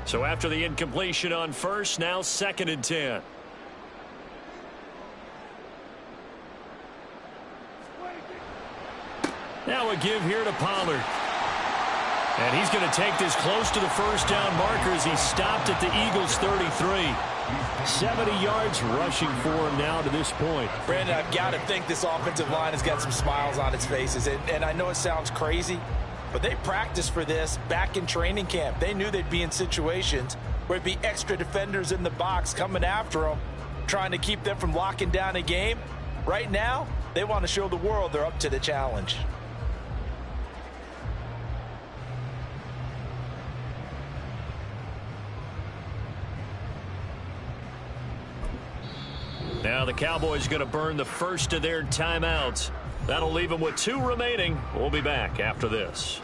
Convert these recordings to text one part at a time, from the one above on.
So after the incompletion on first, now 2nd and 10. Now a give here to Pollard. And he's going to take this close to the first down marker as he stopped at the Eagles' 33. 70 yards rushing for him now to this point. Brandon, I've got to think this offensive line has got some smiles on its faces. And I know it sounds crazy, but they practiced for this back in training camp. They knew they'd be in situations where it'd be extra defenders in the box coming after them, trying to keep them from locking down a game. Right now, they want to show the world they're up to the challenge. Now the Cowboys going to burn the first of their timeouts. That'll leave them with 2 remaining. We'll be back after this.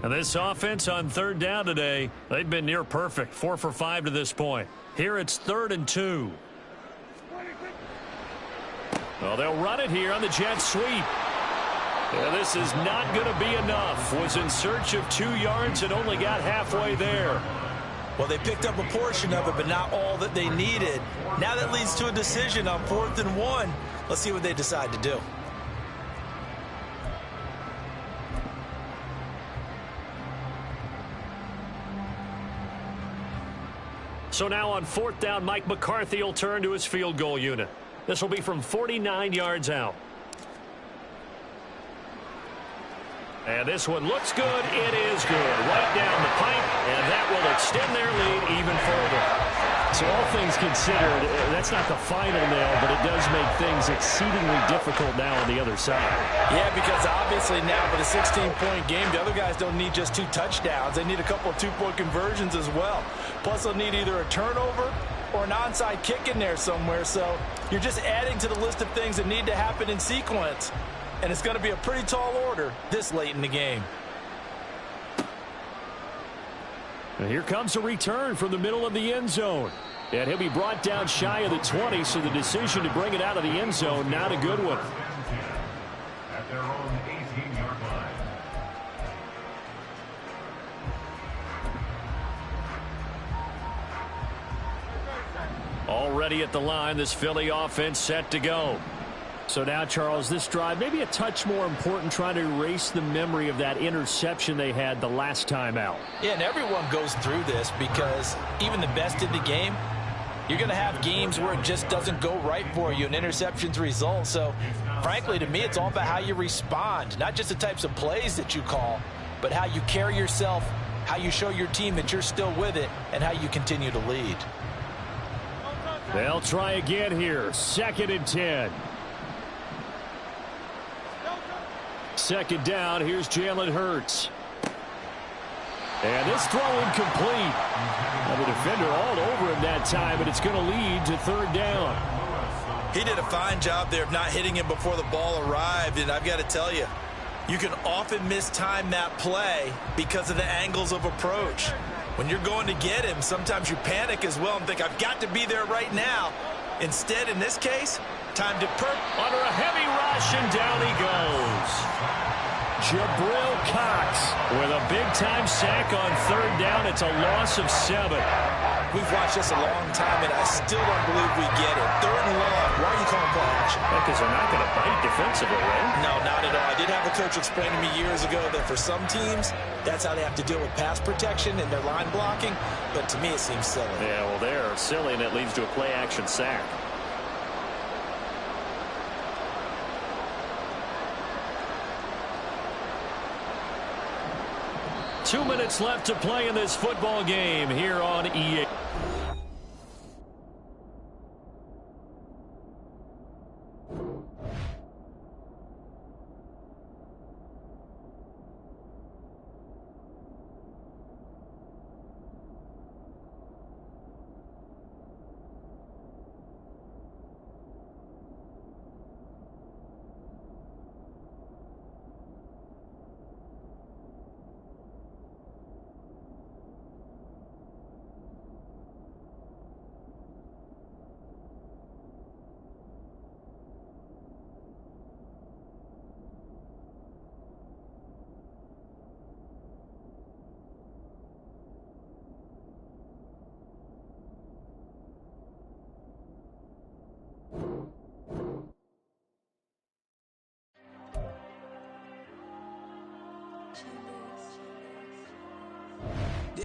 And this offense on 3rd down today, they've been near perfect. 4 for 5 to this point. Here it's 3rd and 2. Well, they'll run it here on the jet sweep. Yeah, this is not going to be enough. Was in search of 2 yards and only got halfway there. Well, they picked up a portion of it, but not all that they needed. Now that leads to a decision on 4th and 1. Let's see what they decide to do. So now on 4th down, Mike McCarthy will turn to his field goal unit. This will be from 49 yards out. And this one looks good. It is good. Right down the pipe, and that will extend their lead even further. So all things considered, that's not the final nail, but it does make things exceedingly difficult now on the other side. Yeah, because obviously now with a 16-point game, the other guys don't need just 2 touchdowns. They need a couple of 2-point conversions as well. Plus, they'll need either a turnover or an onside kick in there somewhere. So you're just adding to the list of things that need to happen in sequence. And it's going to be a pretty tall order this late in the game. And here comes a return from the middle of the end zone. And he'll be brought down shy of the 20, so the decision to bring it out of the end zone, not a good one. At their own 18-yard line. Already at the line, this Philly offense set to go. So now, Charles, this drive maybe a touch more important, trying to erase the memory of that interception they had the last time out. Yeah, and everyone goes through this because even the best in the game, you're going to have games where it just doesn't go right for you and interceptions result. So, frankly, to me, it's all about how you respond, not just the types of plays that you call, but how you carry yourself, how you show your team that you're still with it, and how you continue to lead. They'll try again here. 2nd and 10. 2nd down. Here's Jalen Hurts. And this throw incomplete. Now the defender all over him that time, but it's going to lead to 3rd down. He did a fine job there of not hitting him before the ball arrived, and I've got to tell you, you can often mistime that play because of the angles of approach. When you're going to get him, sometimes you panic as well and think, I've got to be there right now. Instead, in this case, time to under a heavy rush, and down he goes. Jabril Cox with a big-time sack on 3rd down. It's a loss of 7. We've watched this a long time, and I still don't believe we get it. 3rd and long. Why are you calling play action? Because they're not going to bite defensively, right? No, not at all. I did have a coach explain to me years ago that for some teams, that's how they have to deal with pass protection and their line blocking. But to me, it seems silly. Yeah, well, they're silly, and it leads to a play-action sack. Two minutes left to play in this football game here on EA.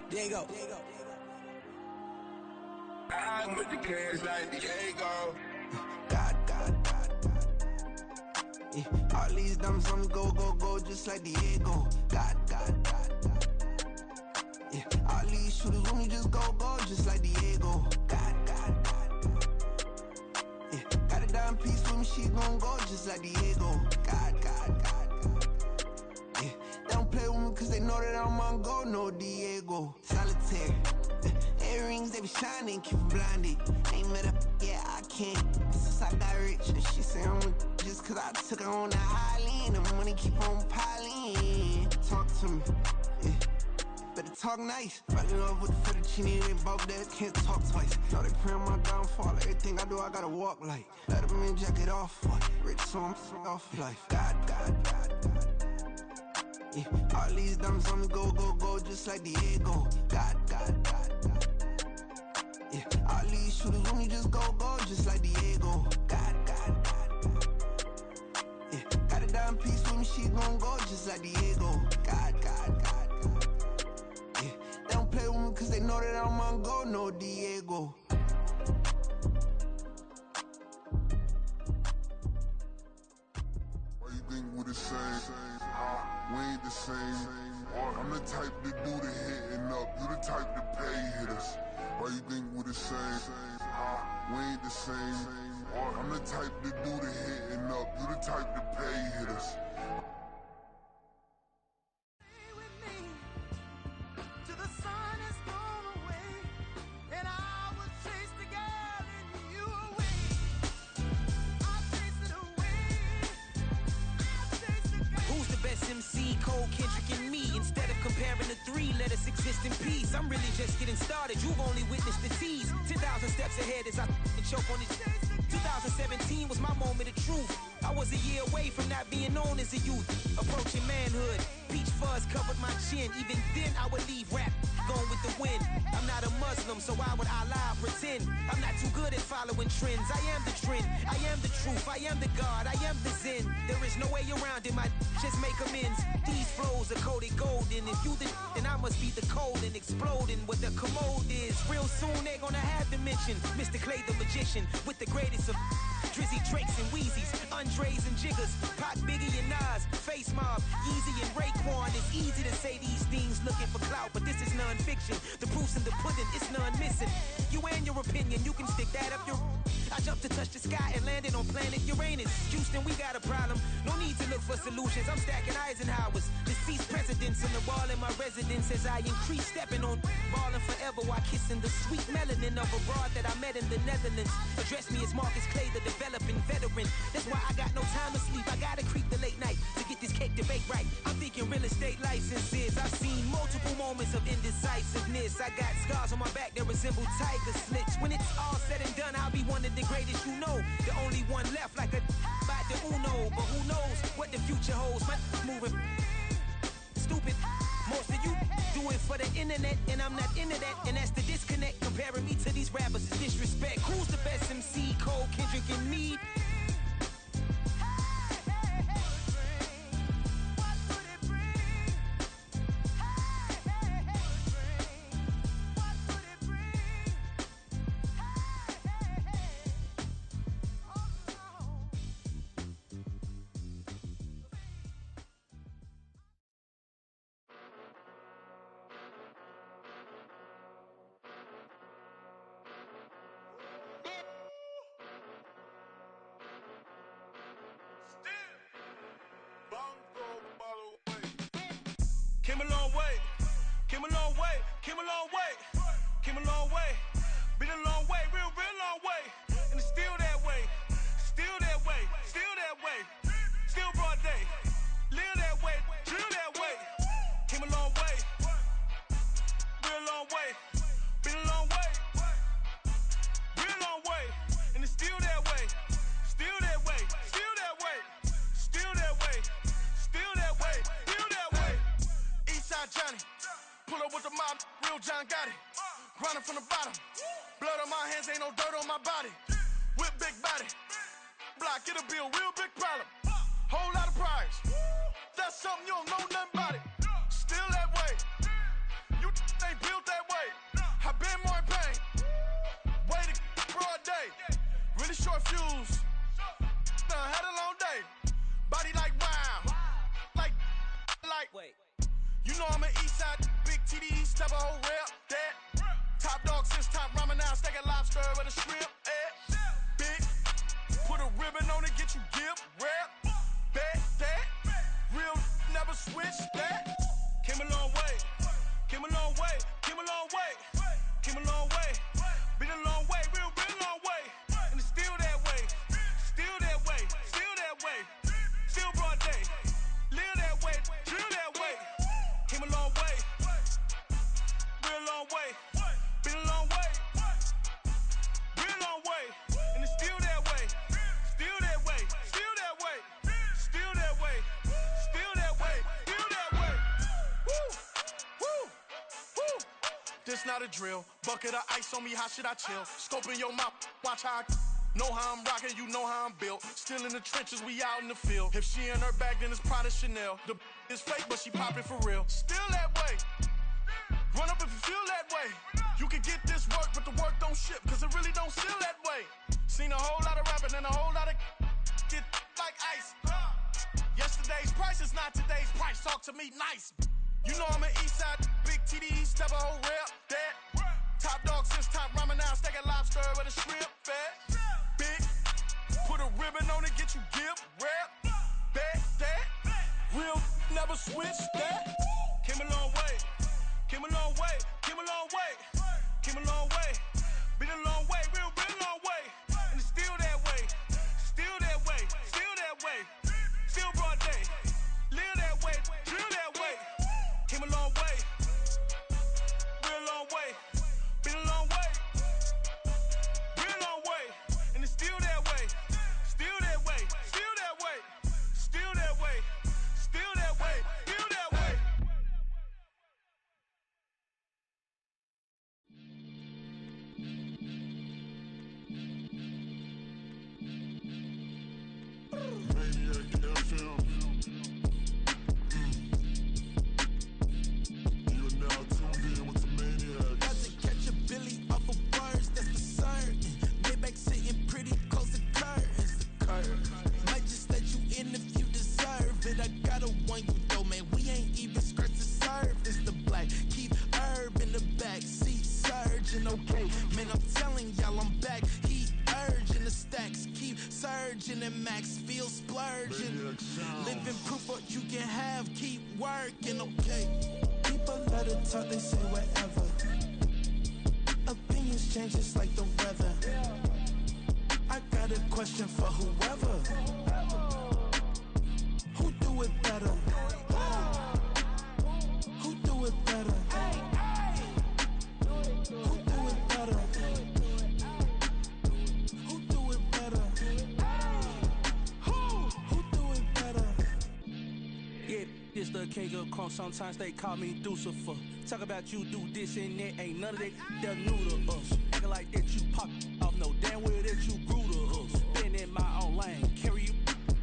Diego. I'm with the cash like Diego. God. Yeah, all these diamonds on me go, just like Diego. God. Yeah, all these shooters on me just go, just like Diego. God. Yeah, got a dime piece with me, she gon' go just like Diego. God. Yeah, they don't play with me cause they know that I'm on go, no Diego. Solitaire. Earrings, they be shining, keep them blinded. Ain't met up, yeah, I can't. Since I got rich, and she say I'm just cause I took her on the island. The money keep on piling. Talk to me, yeah. Better talk nice. Fell in love with the fettuccine, they both dead, can't talk twice. Know they praying my downfall, everything I do, I gotta walk like. Let them in, jacket off, rich, so I'm off life. God. Yeah, all these diamonds on me go, just like Diego. God. Yeah, all these shooters on me just go, just like Diego. God. Yeah, got a dime piece with me, she gon' go just like Diego. God. Yeah, they don't play with me cause they know that I'm on go, no Diego. Why you think we the same? We ain't the same. I'm the type to do the hitting up. You the type to pay hitters. Why you think we the same? We ain't the same. I'm the type to do the hitting up. You the type to pay hitters. MC, Cole, Kendrick, and me. Instead of comparing the three, let us exist in peace. I'm really just getting started. You've only witnessed the tease. 10,000 steps ahead as I choke on it. 2017 was my moment of truth. I was a year away from not being known as a youth. Approaching manhood. Peach fuzz covered my chin. Even then, I would leave rap going with the wind. I'm not a Muslim, so why would Allah pretend? I'm not too good at following trends. I am the trend. I am the truth. I am the God. I am the Zen. There is no way around it. My just make amends. These flows are coated golden. If you the then I must be the cold and exploding what the commode is. Real soon they're gonna have to mention Mr. Clay the magician with the greatest of Drizzy, Drakes, and Wheezies, Andres and Jiggers, Pac, Biggie, and Nas, Face Mob, Yeezy, and Raekwon. It's easy to say these things looking for clout, but this is non-fiction. The proof's in the pudding, it's none missing. You and your opinion, you can stick that up your... I jumped to touch the sky and landed on planet Uranus. Houston, we got a problem. No need to look for solutions. I'm stacking Eisenhowers. Deceased presidents on the wall in my residence as I increase stepping on ballin' forever while kissing the sweet melanin of a broad that I met in the Netherlands. Address me as Marcus Clay, the developing veteran. That's why I got no time to sleep. I gotta creep the late night to get this cake to bake right. I'm thinking real estate licenses. I've seen multiple moments of indecisiveness. I got scars on my back that resemble tiger slits. When it's all said and done, I'll be one of the greatest you know. The only one left like a by the Uno. But who knows what the future holds. My moving stupid. Most of you do it for the internet, and I'm not into that. And that's the disconnect. Comparing me to these rappers is disrespect. Who's the best MC? Cole, Kendrick, and me. Came a long way, came a long way, came a long way, came a long way, been a long way, real long way, and it's still that way, still that way, still that way, still broad day, live that way, drill that way, came a long way, real long way, been a long way, real long way, and it's still that way, still that way, still that way, still that way, still that way, still that way. Eastside Johnny, pull up with the mob, real John Gotti. Grinding from the bottom, blood on my hands, ain't no dirt on my body. With big body, block, it'll be a real big problem. Whole lot of prize, that's something you don't know nothing about it. Still that way, you ain't built shoes. Had a long day. Body like wow. Like. Wait. You know I'm an east side, big TD, step a whole rep. That. Top dog since top ramen now, steak and lobster with a shrimp. Big. Put a ribbon on it, get you gift. Rep. Bet that. Real never switch that. Came a long way. Came a long way. Came a long way. Came a long way. Been a long way. Real long way. And it's still that way. Still that way. Still that way. Still broad day. Live that way. Drill that way. Came a long way. Real long way. Been a long way. Real long way. And it's still that way. Still that way. Still that way. Still that way. Still that way. Still that way. Woo! Woo! Woo! This not a drill. Bucket of ice on me, how should I chill? Scope in your mouth, watch how I know how I'm rocking, you know how I'm built. Still in the trenches, we out in the field. If she in her bag, then it's Prada Chanel. The is fake, but she poppin' for real. Still that way. Run up if you feel that way. You can get this work, but the work don't ship, cause it really don't feel that way. Seen a whole lot of rapping and a whole lot of get like ice. Yesterday's price is not today's price. Talk to me nice. You know I'm an east side, big TD, step a whole rep. That. Top dog since top ramen now, steak and lobster with a shrimp. Fat. Big. Put a ribbon on it, get you gift. Rep. Bet that. Real never switch that. Came a long way. Came a long way. Came a long way. Came a long way. Been a long way. Real long way. And it's still that way. Still that way. Still that way. Still broad day. Live that way. Drill that way. Came a long way. Real long way. Been a long way. Real long way. And it's still that way. Still that way. Still that way. Still that way. Still that way. Still that way. Maniac FM. You are now tuned in with the Maniacs. Got to catch a Billy off of words, that's for certain. Maybach sitting pretty close to curtains. The curve might just let you in if you deserve it. I gotta warn you though, man, we ain't even scratched the surface. The black keep herb in the back seat surging. Okay, man, I'm telling y'all I'm back. Heat urging the stacks keep surging and max feel splurging. Maniac sound. Living proof what you can have, keep working. Okay, people let it talk, they say whatever. Opinions change just like the weather. I got a question for whoever. Who do it better? Who do it better? Who do it better? Who do it better? Who do it better? Yeah, this the king of crunk. Sometimes they call me Lucifer. Talk about you do this and that. Ain't none of that they're new to us. Acting like that you pop off. No damn well that you grew to us. Been in my own lane. Carry you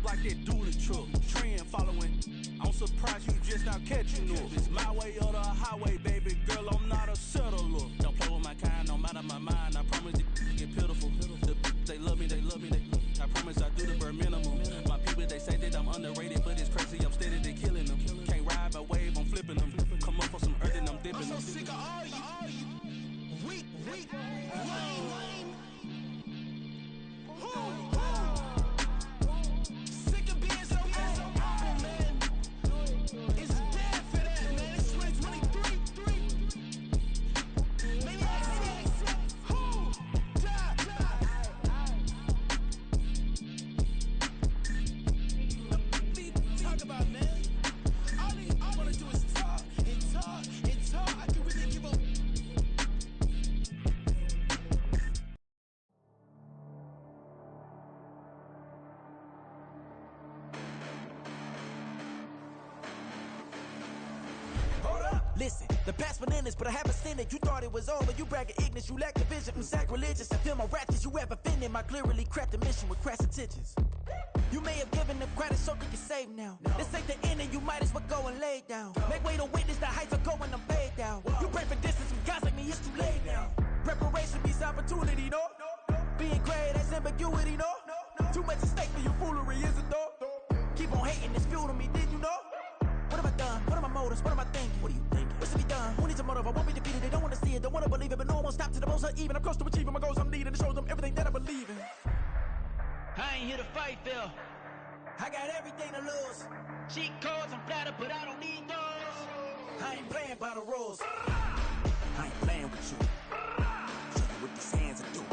like that do the truck. Trend following. I'm surprised you just now catching up. It's my way or the highway, baby girl. I'm not a settler. Don't play with my kind. I'm out of my mind. I promise it get pitiful. They love me. I promise I do the bare minimum. My people, they say that I'm underrated, but it's crazy. I'm steady, they killing them. Can't ride my wave, I'm flipping them. Come up for some earth and I'm dipping them. I'm so sick of all you weak, lame. Sick of being so humble, man. It's dead for that, man. It's 2023. Maniacs. Who die? Talk about, man. All I wanna do is talk and talk and talk. I can really give up. Listen, the past bananas, but I haven't seen it. You thought it was over, you bragging ignorance, you lack the vision. I'm sacrilegious, I feel my ratchets, you have offended my clearly crafted mission with crass intentions. You may have given them credit so they can save now. This ain't the end and you might as well go and lay down. Make way to witness the heights are going, I'm paid down. You pray for distance from guys like me, it's too late now. Preparation beats opportunity, no? Being great as ambiguity, no? Too much at stake for your foolery, is it though? Keep on hating, it's fuel to me, did you know? What have I done? What are my motives? What am I thinking? What are you thinking? What's to be done? Who needs a motive? I won't be defeated. They don't want to see it, don't want to believe it, but no one will stop to the most even. I'm close to achieving my goals I'm needing to show them everything that I believe in. I ain't here to fight, Phil. I got everything to lose. Cheat codes, I'm flattered, but I don't need those. I ain't playing by the rules. I ain't playing with you. Show you what these hands are doing.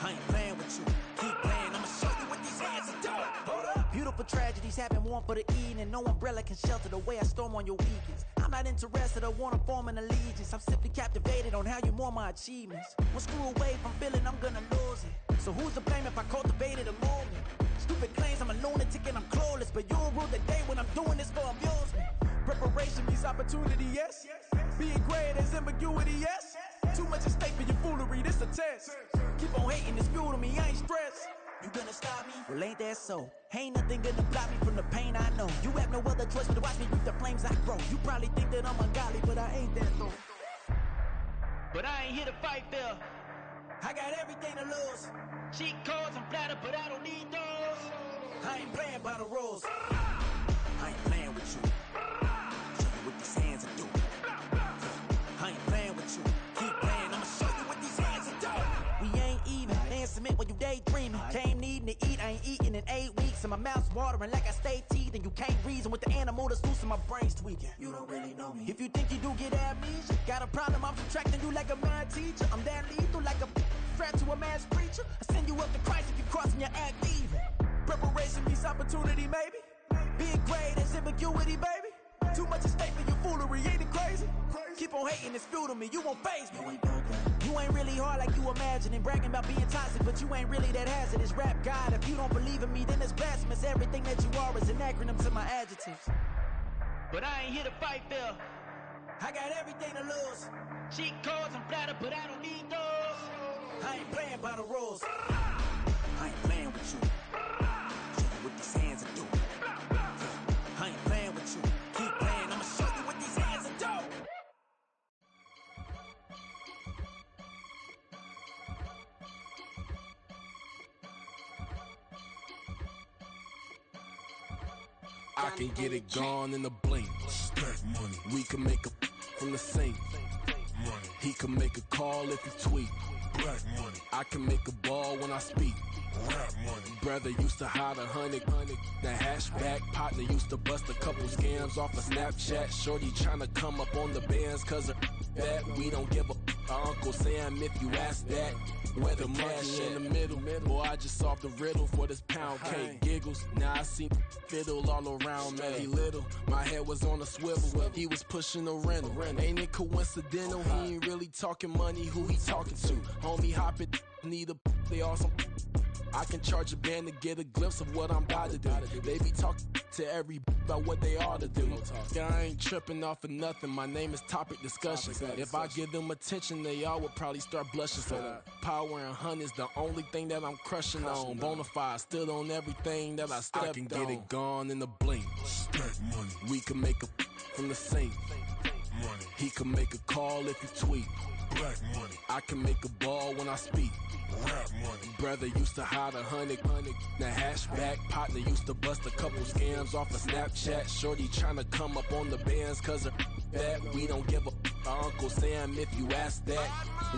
I ain't playing with you. Keep playing, I'ma show you what these hands are doing. Hold up. Beautiful tragedies happen, one for the evening. No umbrella can shelter the way I storm on your weekends. I'm not interested, I wanna form an allegiance. I'm simply captivated on how you more my achievements. One screw away from feeling I'm gonna lose it. So who's to blame if I cultivated a movement? Stupid claims I'm a lunatic and I'm clueless, but you'll rule the day when I'm doing this for amusement. Preparation means opportunity, yes. Being great is ambiguity, yes. Too much at stake for your foolery, this a test. Keep on hating, it's fuel to me, I ain't stressed. You gonna stop me? Well, ain't that so? Ain't nothing gonna block me from the pain I know. You have no other choice but to watch me reap the flames I grow. You probably think that I'm ungodly, but I ain't that though. But I ain't here to fight, Phil. I got everything to lose. Cheat codes, I'm flattered, but I don't need those. I ain't playing by the rules. I ain't playing with you. Show you what these hands are doing. I ain't playing with you. Keep playing, I'ma show you what these hands are doing. We ain't even. Laying cement when you daydreaming. Came needing to eat, I ain't eating in 8 weeks. And my mouth's watering like I stay teething. You can't reason with the animal that's loose and my brain's tweaking. You don't really know me. If you think you do get amnesia, got a problem, I'm subtracting you like a mad teacher. I'm that lethal like a threat to a mass preacher. I send you up to Christ if you crossing your act even. Preparation means opportunity, maybe. Being great is ambiguity, baby. Too much at stake for your foolery, ain't it crazy? Keep on hating, it's fuel to me, you won't faze me. You ain't really hard like you imagining. Bragging about being toxic, but you ain't really that hazardous. Rap God, if you don't believe in me, then it's blasphemous. Everything that you are is an acronym to my adjectives. But I ain't here to fight, Phil. I got everything to lose. Cheat codes, I'm flattered, but I don't need those. I ain't playing by the rules. I ain't playing with you. Show you what these hands are doing. I ain't playing with you. Keep playing, I'ma show you what these hands are doing. I can get it gone in a blink. Stack money. We can make a from the sink. Money. He can make a call if he tweet. Black money. I can make a ball when I speak. Rap money. Brother used to hide 100. The hashback partner used to bust a couple scams off of Snapchat. Shorty tryna come up on the bands cause of that. We don't give a Uncle Sam if you ask that. Where the money in the middle. Boy, I just solved the riddle for this pound cake. Giggles, now I see fiddle all around me. He little, my head was on a swivel. He was pushing a rental. Ain't it coincidental? He ain't really talking money, who he talking to? Homie hopping, need a, they awesome. I can charge a band to get a glimpse of what I'm about to do. They be talking to every about what they ought to do. I ain't tripping off of nothing. My name is Topic Discussion. If I give them attention, they all would probably start blushing. So power and hunt is the only thing that I'm crushing on. Bonafide stood on everything that I stepped on. I can get it gone in a blink. Stack money. We can make a from the sink. Money. He can make a call if he tweet. Black money. I can make a ball when I speak. Rap money. Brother used to hide 100. The hashback partner used to bust a couple scams off of Snapchat. Shorty tryna come up on the bands cause of that. We don't give a Uncle Sam if you ask that.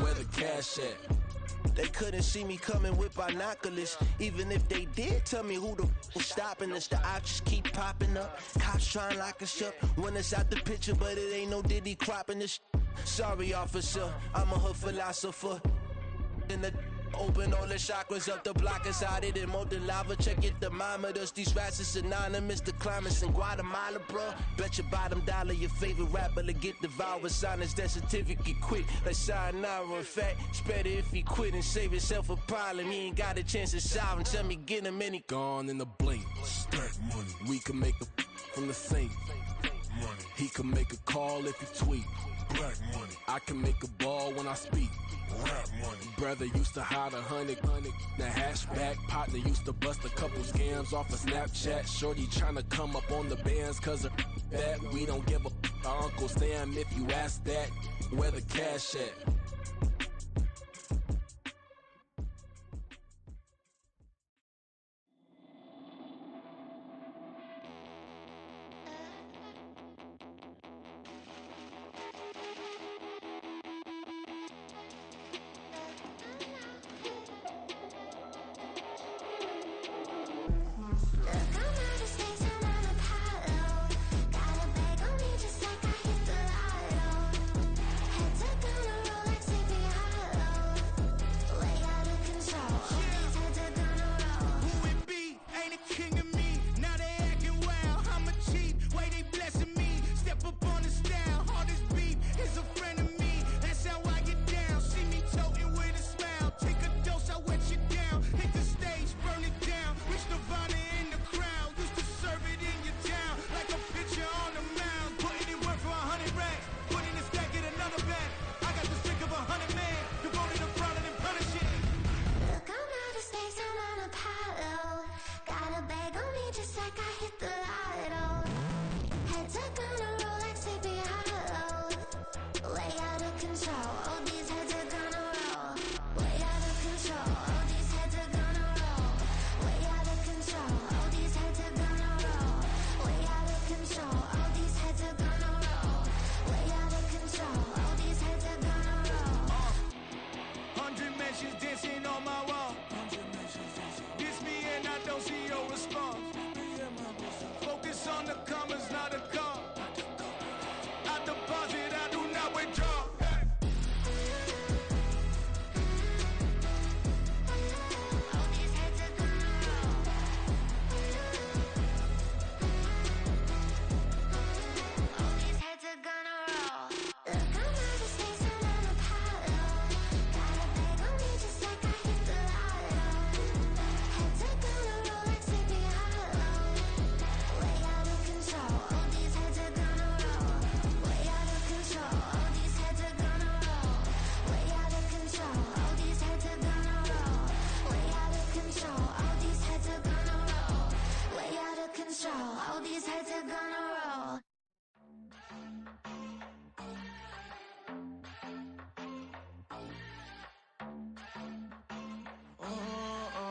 Where the cash at? They couldn't see me coming with binoculars. Even if they did, tell me who the was stopping us. The options keep popping up. Cops trying to lock us up. When it's out the picture, but it ain't no Diddy cropping this. Sorry, officer, I'm a hood philosopher. In the open all the chakras up the block inside it and molten lava. Check your thermometers. These rats is synonymous to climates in Guatemala, bro. Bet your bottom dollar your favorite rapper to get devoured. Sign his death certificate quick. Like sayonara. In fact, it's better if he quit and save himself a problem. He ain't got a chance to solve and tell me get him any. Gone in a blink. Stack money. We can make a from the sink. Money. He can make a call if he tweet. Black money. I can make a ball when I speak. Rap money. Brother used to hide 100. The hashback partner used to bust a couple scams off of Snapchat. Shorty tryna come up on the bands cause of that. We don't give a Uncle Sam if you ask that. Where the cash at? of control. All these heads are gonna roll. Way out of control. All these heads are gonna roll. Way out of control. All these heads are gonna roll. Way out of control. All these heads are gonna roll. Way out of control. All these heads are gonna roll. 100 mentions dancing on my wall. Diss me and I don't see your response. Focus on the commas, not a call. I deposit, I do not withdraw. All these heads are gonna roll. All these heads are gonna roll. Look, I'm out of space and I'm Apollo. Got a bag on me just like I hit the lotto. Heads are gonna roll like Sleepy Hollow. Way out of control. All these heads are gonna roll. Way out of control. All these heads are gonna roll. Way out of control. All these heads are gonna roll. Way out of control. All these heads are gonna roll. Way out of control. All these heads are gonna roll.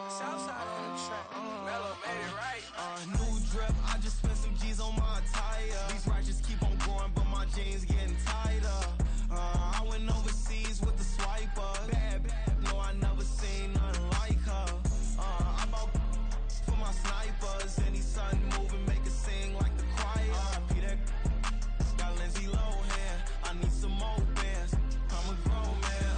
Southside on the track. Mellow made it right. New drip, I just spent some G's on my attire. These righteous keep on going, but my jeans getting tighter. I went overseas with the swiper. Bad, no, I never seen nothing like her. I bought for my snipers. Any sun moving, make it sing like the choir. Peter got Lindsay Lohan. I need some more bands. I'm a grown man.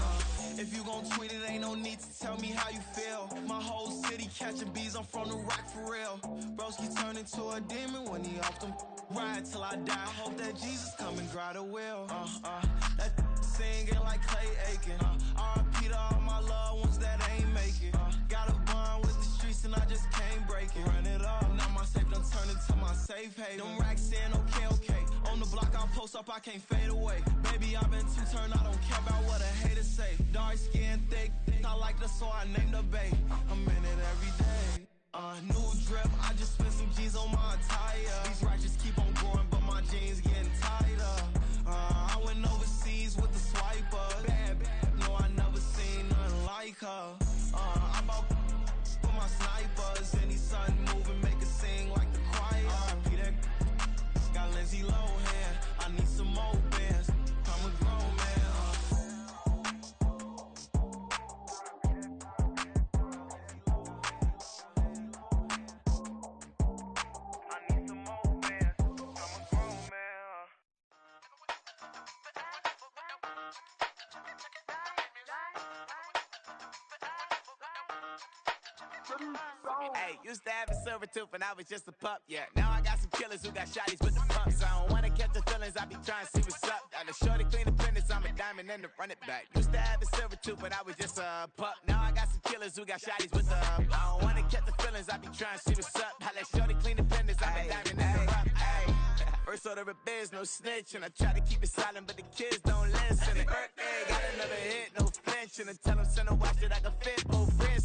If you gon' tweet it, ain't no need to tell me how you feel. My whole city catching bees, I'm from the rock for real. Broski turned into a demon when he off them. Ride till I die. I hope that Jesus come and grab the wheel. That singing like Clay Aiken. R.I.P. to all my loved ones that ain't make it. Got a bond with the streets and I just can't break it. Run it up, now my safe done turned into my safe haven. Them racks in, okay. On the block I post up, I can't fade away. Baby, I've been too turned, I don't care about what a hater say. Dark skin, thick, I like the so I named the bay. I'm in it every day. New drip, I just spent some G's on my attire. These righteous keep on going, but my jeans getting tighter. I went overseas with the swiper. Bad, no, I never seen nothing like her. I bought for my snipers. Any sun moving, make it sing like the choir. Peter got Lindsay Lohan. I need some more bands. I'm a grown man. Hey, used to have a silver tooth and I was just a pup, yeah. Now I got some killers who got shotties with the pumps. I don't wanna catch the feelings, I be trying to see what's up. Got a shorty clean the fitness, I'm a diamond and to run it back. Used to have a silver tooth but I was just a pup. Now I got some killers who got shotties with the I don't wanna catch the feelings, I be trying to see what's up. I let shorty clean the fitness, I'm a diamond and to run it. First order of biz, no snitch, and I try to keep it silent, but the kids don't listen. And birthday, got another hit, no flinch, and I tell them send her watch it, I can fit both friends.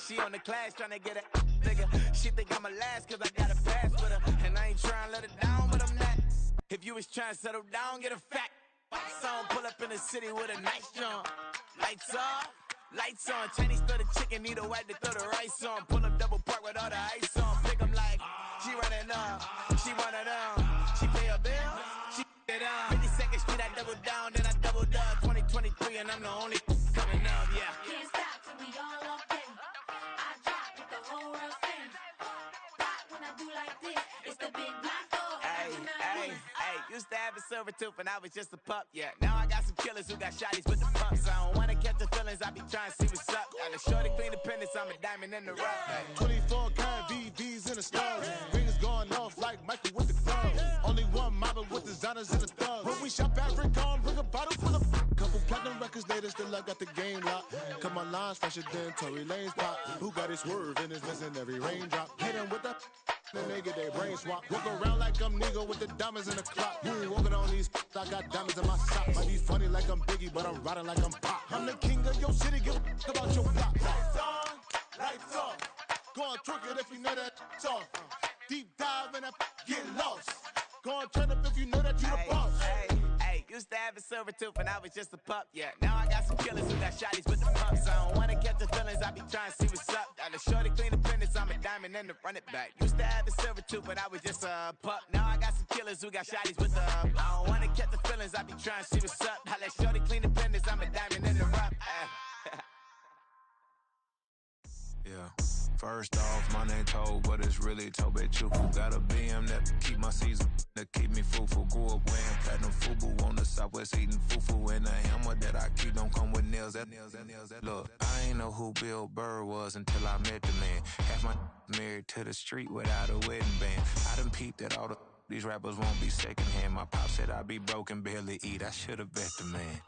She on the class tryna get a nigga. She think I'm a last cause I got a pass with her. And I ain't tryna let her down, but I'm not. If you was tryna settle down, get a fat song. Pull up in the city with a nice jump. Lights off, lights on. Chinese throw the chicken, need a wipe to throw the rice on. Pull up double park with all the ice on. Pick 'em like, she running up, she running down. She pay her bills, she it up. 52nd Street, I double down, then I doubled up. 2023 and I'm the only coming up, yeah. Can't stop till we all okay. I drop with the whole world sing. Pop when I do like this. It's the big black dog. Hey, used to have a silver tooth and I was just a pup, yeah. Now I got some killers who got shotties with the pumps. I don't wanna catch the feelings, I be trying to see what's up. Got a shorty clean the pendants, I'm a diamond in the rough. Hey. 24 karat VVs in the stars. Rings going off like Michael with the gloves. Only one model with designers in the thugs. When we shop at Rincon, bring a bottle full of couple platinum records later, still I got the game locked. Cut my lines fresher than Tory Lane's pop. Who got his swerve and is missing every raindrop. Hit him with that then they get their brain swap. Walk around like I'm nigga with the diamonds in the clock. You ain't walking on these, I got diamonds in my sock. Might be funny like I'm Biggie, but I'm riding like I'm Pop. I'm the king of your city, give a about your block. Lights on, lights off. Go on, twerk it if you know that it's off. Deep dive and I get lost. Go on, turn up if you know that you the boss. used to have a silver tooth and I was just a pup, yeah. Now I got some killers who got shotties with the pumps. I don't wanna catch the feelings, I be trying to see what's up. Got a shorty clean the pendants, I'm a diamond and to run it back. Used to have a silver tooth but I was just a pup. Now I got some killers who got shotties with the I don't wanna catch the feelings, I be trying to see what's up. I let shorty clean the pendants, I'm a diamond in the rough. Yeah. First off, my name Tobe, but it's really Tobe Chuku. Got a BM that keep my season, that keep me fufu. Grew up wearing platinum FUBU on the Southwest eating fufu. And the hammer that I keep don't come with nails. Look, I ain't know who Bill Burr was until I met the man. Half my married to the street without a wedding band. I done peeped that all these rappers won't be secondhand. My pop said I'd be broken, barely eat. I should've bet the man.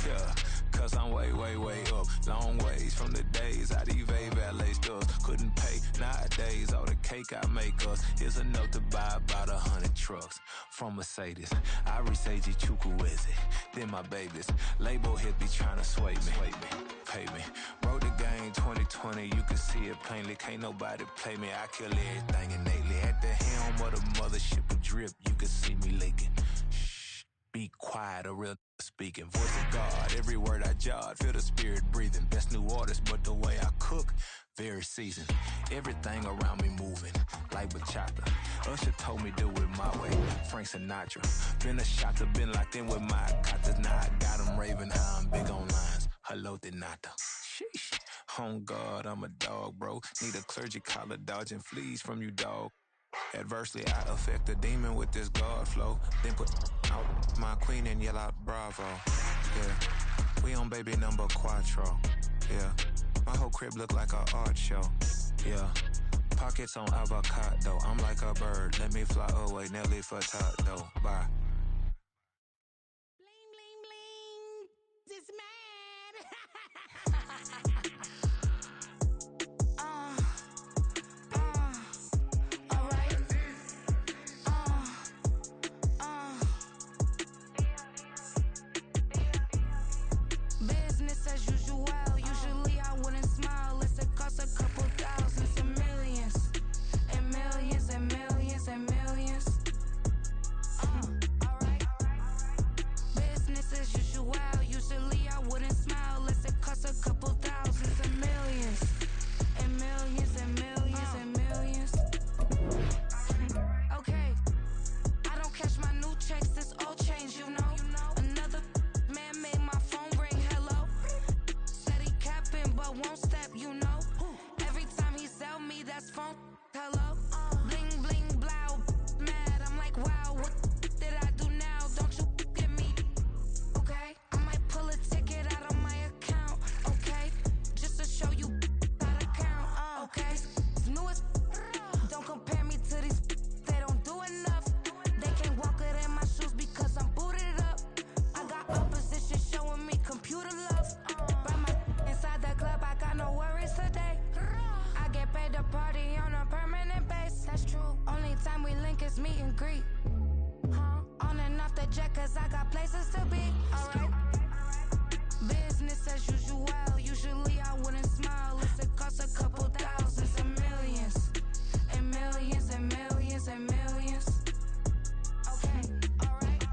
Yeah, cause I'm way, way, way up. Long ways from the days I evade valet stores. Couldn't pay nowadays. All the cake I make us is enough to buy about 100 trucks from Mercedes. I resage Chukwueze, then my babies. Label hit be trying to sway me, pay me. Wrote the game 2020, you can see it plainly. Can't nobody play me, I kill everything innately. At the helm of the mothership of drip, you can see me leaking. Shh, be quiet, a real speaking. Voice of God, every word I jot, feel the spirit breathing. Best new artist, but the way I cook, very seasoned. Everything around me moving, like bachata. Usher told me do it my way, Frank Sinatra. Been a shotter, been locked in with my katas. Now I got them raving how I'm big on lines. Hello, Denata. Sheesh. On God, I'm a dog, bro. Need a clergy collar, dodging fleas from you, dog. Adversely, I affect a demon with this God flow. Then put out my queen and yell out bravo. Yeah, we on baby number quattro. Yeah, my whole crib look like an art show. Yeah, pockets on avocado. I'm like a bird, let me fly away. Nelly Furtado, bye. Bling, bling, bling. This mad. Business as usual. Usually I wouldn't smile. It's a cost a couple thousands and millions. And millions and millions and millions. Alright. Business as usual. Usually I wouldn't smile. Unless it costs a couple thousands and millions. And millions and millions and millions. Okay. I don't catch my new checks. This old change, you know. Another man made my phone ring. Hello. Said he capping but won't step, you know. Every time he sell me, that's phone. Hello. Bling bling blow. Mad. I'm like, wow, what did I do now? Don't you get me? Okay. I might pull a ticket out of my account. Okay. Just to show you how to count. Okay. It's new as don't compare me to these. They don't do enough. They can't walk it in my shoes because I'm booted up. I got opposition showing me computer love. Brought my inside the club, I got no worries today. I get paid to party on a permanent base. That's true. Only time we link is meet and greet. On and off the jet, cause I got places to be. Alright. Business as usual. Usually I wouldn't smile. Unless it costs a couple thousands and millions. And millions and millions and millions. Okay, alright.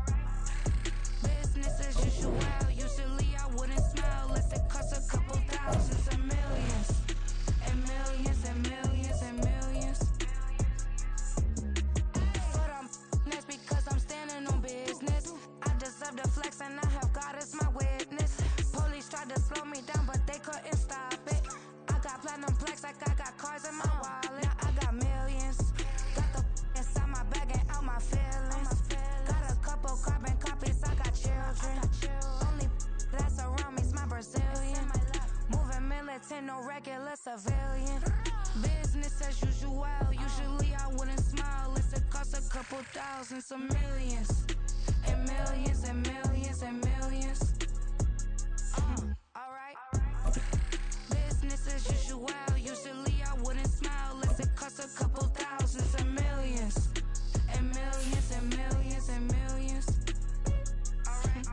Business as usual. Usually I wouldn't smile. Unless it costs a couple thousands and millions. And millions and millions and millions. But I'm next because I'm standing on business. I deserve the flex and I have God as my witness. Police tried to slow me down but they couldn't stop it. I got platinum plaques like I got cars in my wallet. Now I got millions. Got the inside my bag and out my feelings. Got a couple carbon copies, I got children. Only that's around me's my Brazilian. Moving militant, no regular civilian. Business as usual. Usually I wouldn't smile. Unless it costs a couple thousands of millions. And millions and millions and millions. Alright. Business as usual. Usually I wouldn't smile. Unless it costs a couple thousands and millions. And millions and millions and millions. Alright.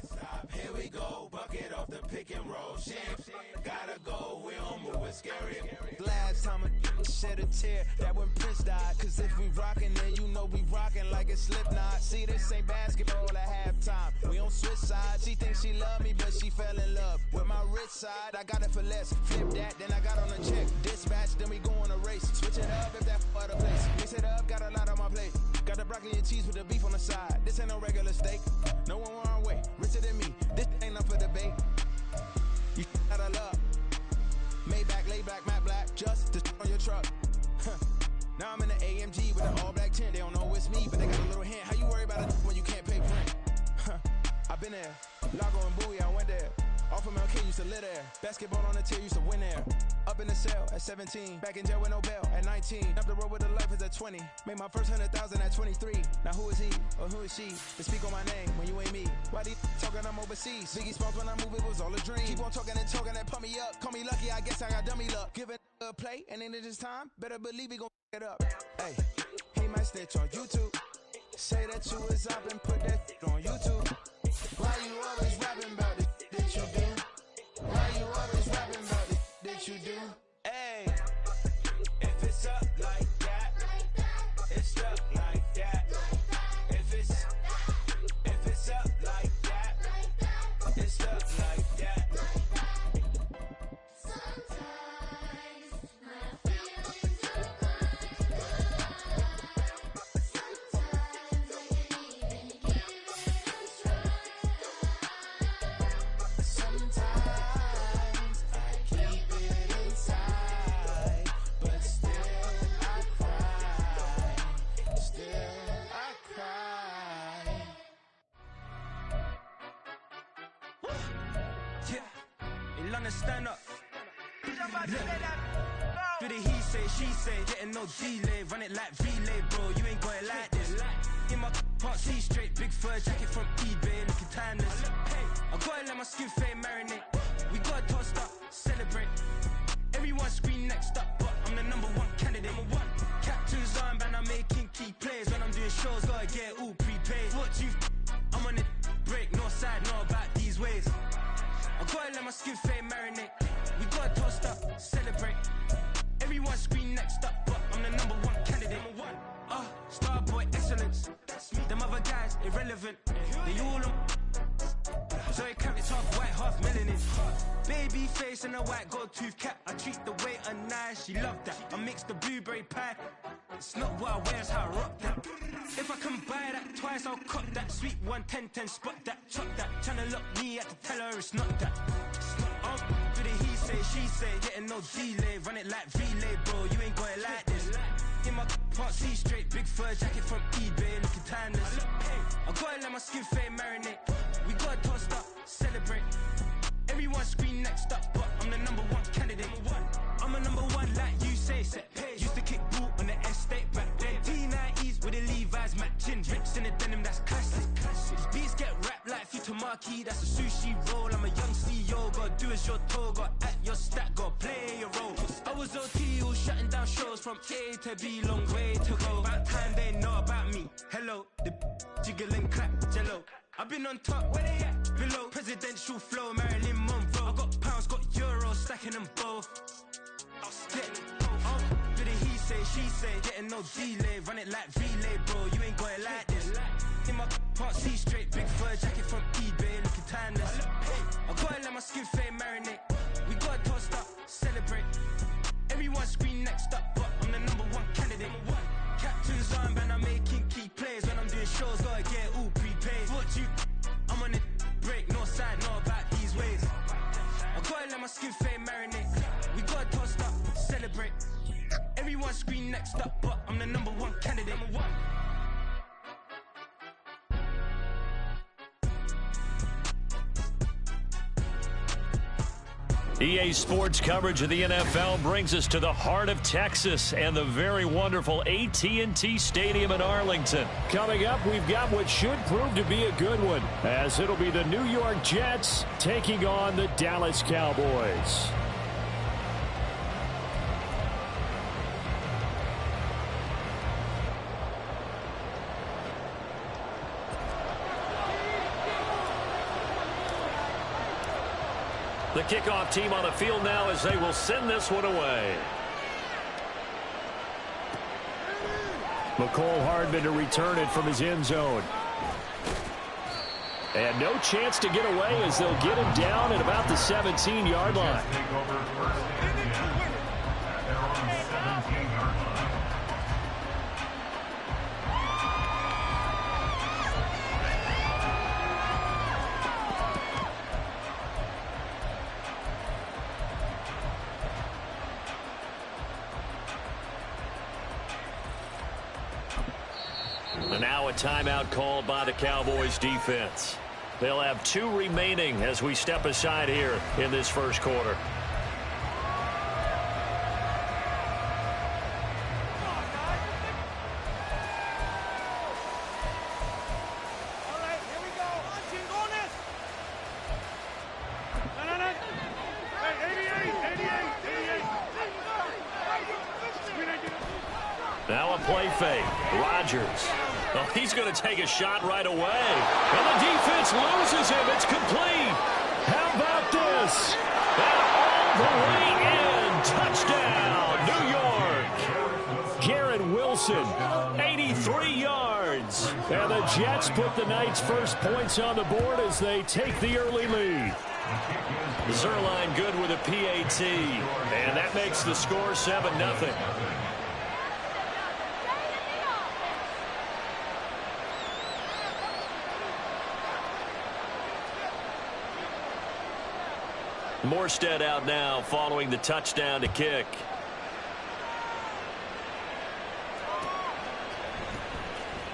Stop, here we go, bucket off the pick and roll. Shit, gotta go, we don't move, it's scary. Last time Shed a tear that when Prince died. Cause if we rockin', then you know we rockin' like it's Slipknot. See, this ain't basketball at halftime. We on switch sides. She thinks she love me, but she fell in love with my rich side. I got it for less. Flip that, then I got on a check. Dispatch, then we go on a race. Switch it up if that other place. Mix it up, got a lot on my plate. Got the broccoli and cheese with the beef on the side. This ain't no regular steak. No one wrong way. Richer than me. This ain't up for debate. You out of love. Maybach, lay back, matte black. Just to on your truck. Now I'm in the AMG with an all black tent. They don't know it's me, but they got a little hint. How you worry about it when you can't pay rent? I've been there. Lago and Bowie, I went there. Off of MLK, used to live there. Basketball on the tier, used to win there. Up in the cell at 17. Back in jail with no bail at 19. Up the road with the life is at 20. Made my first 100,000 at 23. Now who is he or who is she to speak on my name when you ain't me? Why they talking I'm overseas? Biggie Smalls when I move, it was all a dream. Keep on talking and pump me up. Call me lucky, I guess I got dummy luck. Give it a play, and then this time, better believe he gon' it up. Hey, he might snitch on YouTube. Say that you was up and put that on YouTube. Why you always rapping about it that you do? Why you always rapping about it that you do? Hey, if it's up like that, it's up like that. If it's up like that, it's up like that. Stand up. Do the he say, she say, getting no delay, run it like relay, bro. You ain't got it like this. In my can't see straight, big fur jacket from eBay, looking timeless. I gotta let my skin fade marinate. We gotta toast up, celebrate. Everyone scream next up, but I'm the #1 candidate. Captain's armband, I'm making key plays. When I'm doing shows, gotta get all prepaid. What you? I'm on it, break, no side, know about these ways. I gotta let my skin fade marinate. We gotta toast up, celebrate. Everyone scream next up, but I'm the #1 candidate. Starboy excellence. Them other guys irrelevant. They all on. So it carrots half white, half melanin. Baby face and a white gold tooth cap. I treat the waiter nice, she love that. I mix the blueberry pie. It's not what I wear, it's how I rock that. If I can buy that twice, I'll cut that. Sweet 110, spot that, chop that. Tryna lock me at the teller, it's not that. Do the he say, she say, getting no delay. Run it like relay, bro, you ain't got it like this. In my can't see straight, big fur jacket from eBay, looking timeless. I gotta let my skin fade marinate. We gotta toast up, celebrate. Everyone scream next up, but I'm the #1 candidate. I'm a #1 like you say, set pace. Used to kick ball on the estate back then. T90s with the Levi's matching. Rips in the denim, that's classic. Beats get wrapped like Futamaki, that's a sushi roll. I'm a young CEO, gotta do as you're told. Gotta act your stat, gotta play your role. I was OT, all shutting down shows from A to B, long way to go. About time they know about me. Hello, the jiggle and clap, jello. I've been on top, where they at? Below, presidential flow, Marilyn Monroe. I got pounds, got euros, stacking them both. Do the he say, she say, getting no delay, run it like relay, bro. You ain't got it like this. In my can't see straight, big fur jacket from eBay, looking timeless. I gotta let my skin fade marinate. We gotta toast up, celebrate. Everyone scream next up, but I'm the #1 candidate. Captain's armband, I'm making key plays. When I'm doing shows, gotta get all prepaid. What you? I'm on it, break, no side, know about these ways. I gotta let my skin fade marinate. We gotta toast up, celebrate. Everyone scream next up, but I'm the #1 candidate. EA Sports coverage of the NFL brings us to the heart of Texas and the very wonderful AT&T Stadium in Arlington. Coming up, we've got what should prove to be a good one, as it'll be the New York Jets taking on the Dallas Cowboys. The kickoff team on the field now as they will send this one away. McCole Hardman to return it from his end zone. And no chance to get away as they'll get him down at about the 17-yard line. And now a timeout called by the Cowboys defense. They'll have 2 remaining as we step aside here in this first quarter. Now a play fake. Rodgers. Oh, he's going to take a shot right away. And the defense loses him. It's complete. How about this? And all the way in. Touchdown, New York. Garrett Wilson, 83 yards. And the Jets put the night's first points on the board as they take the early lead. Zerline good with a PAT. And that makes the score 7-0. Morstead out now following the touchdown to kick.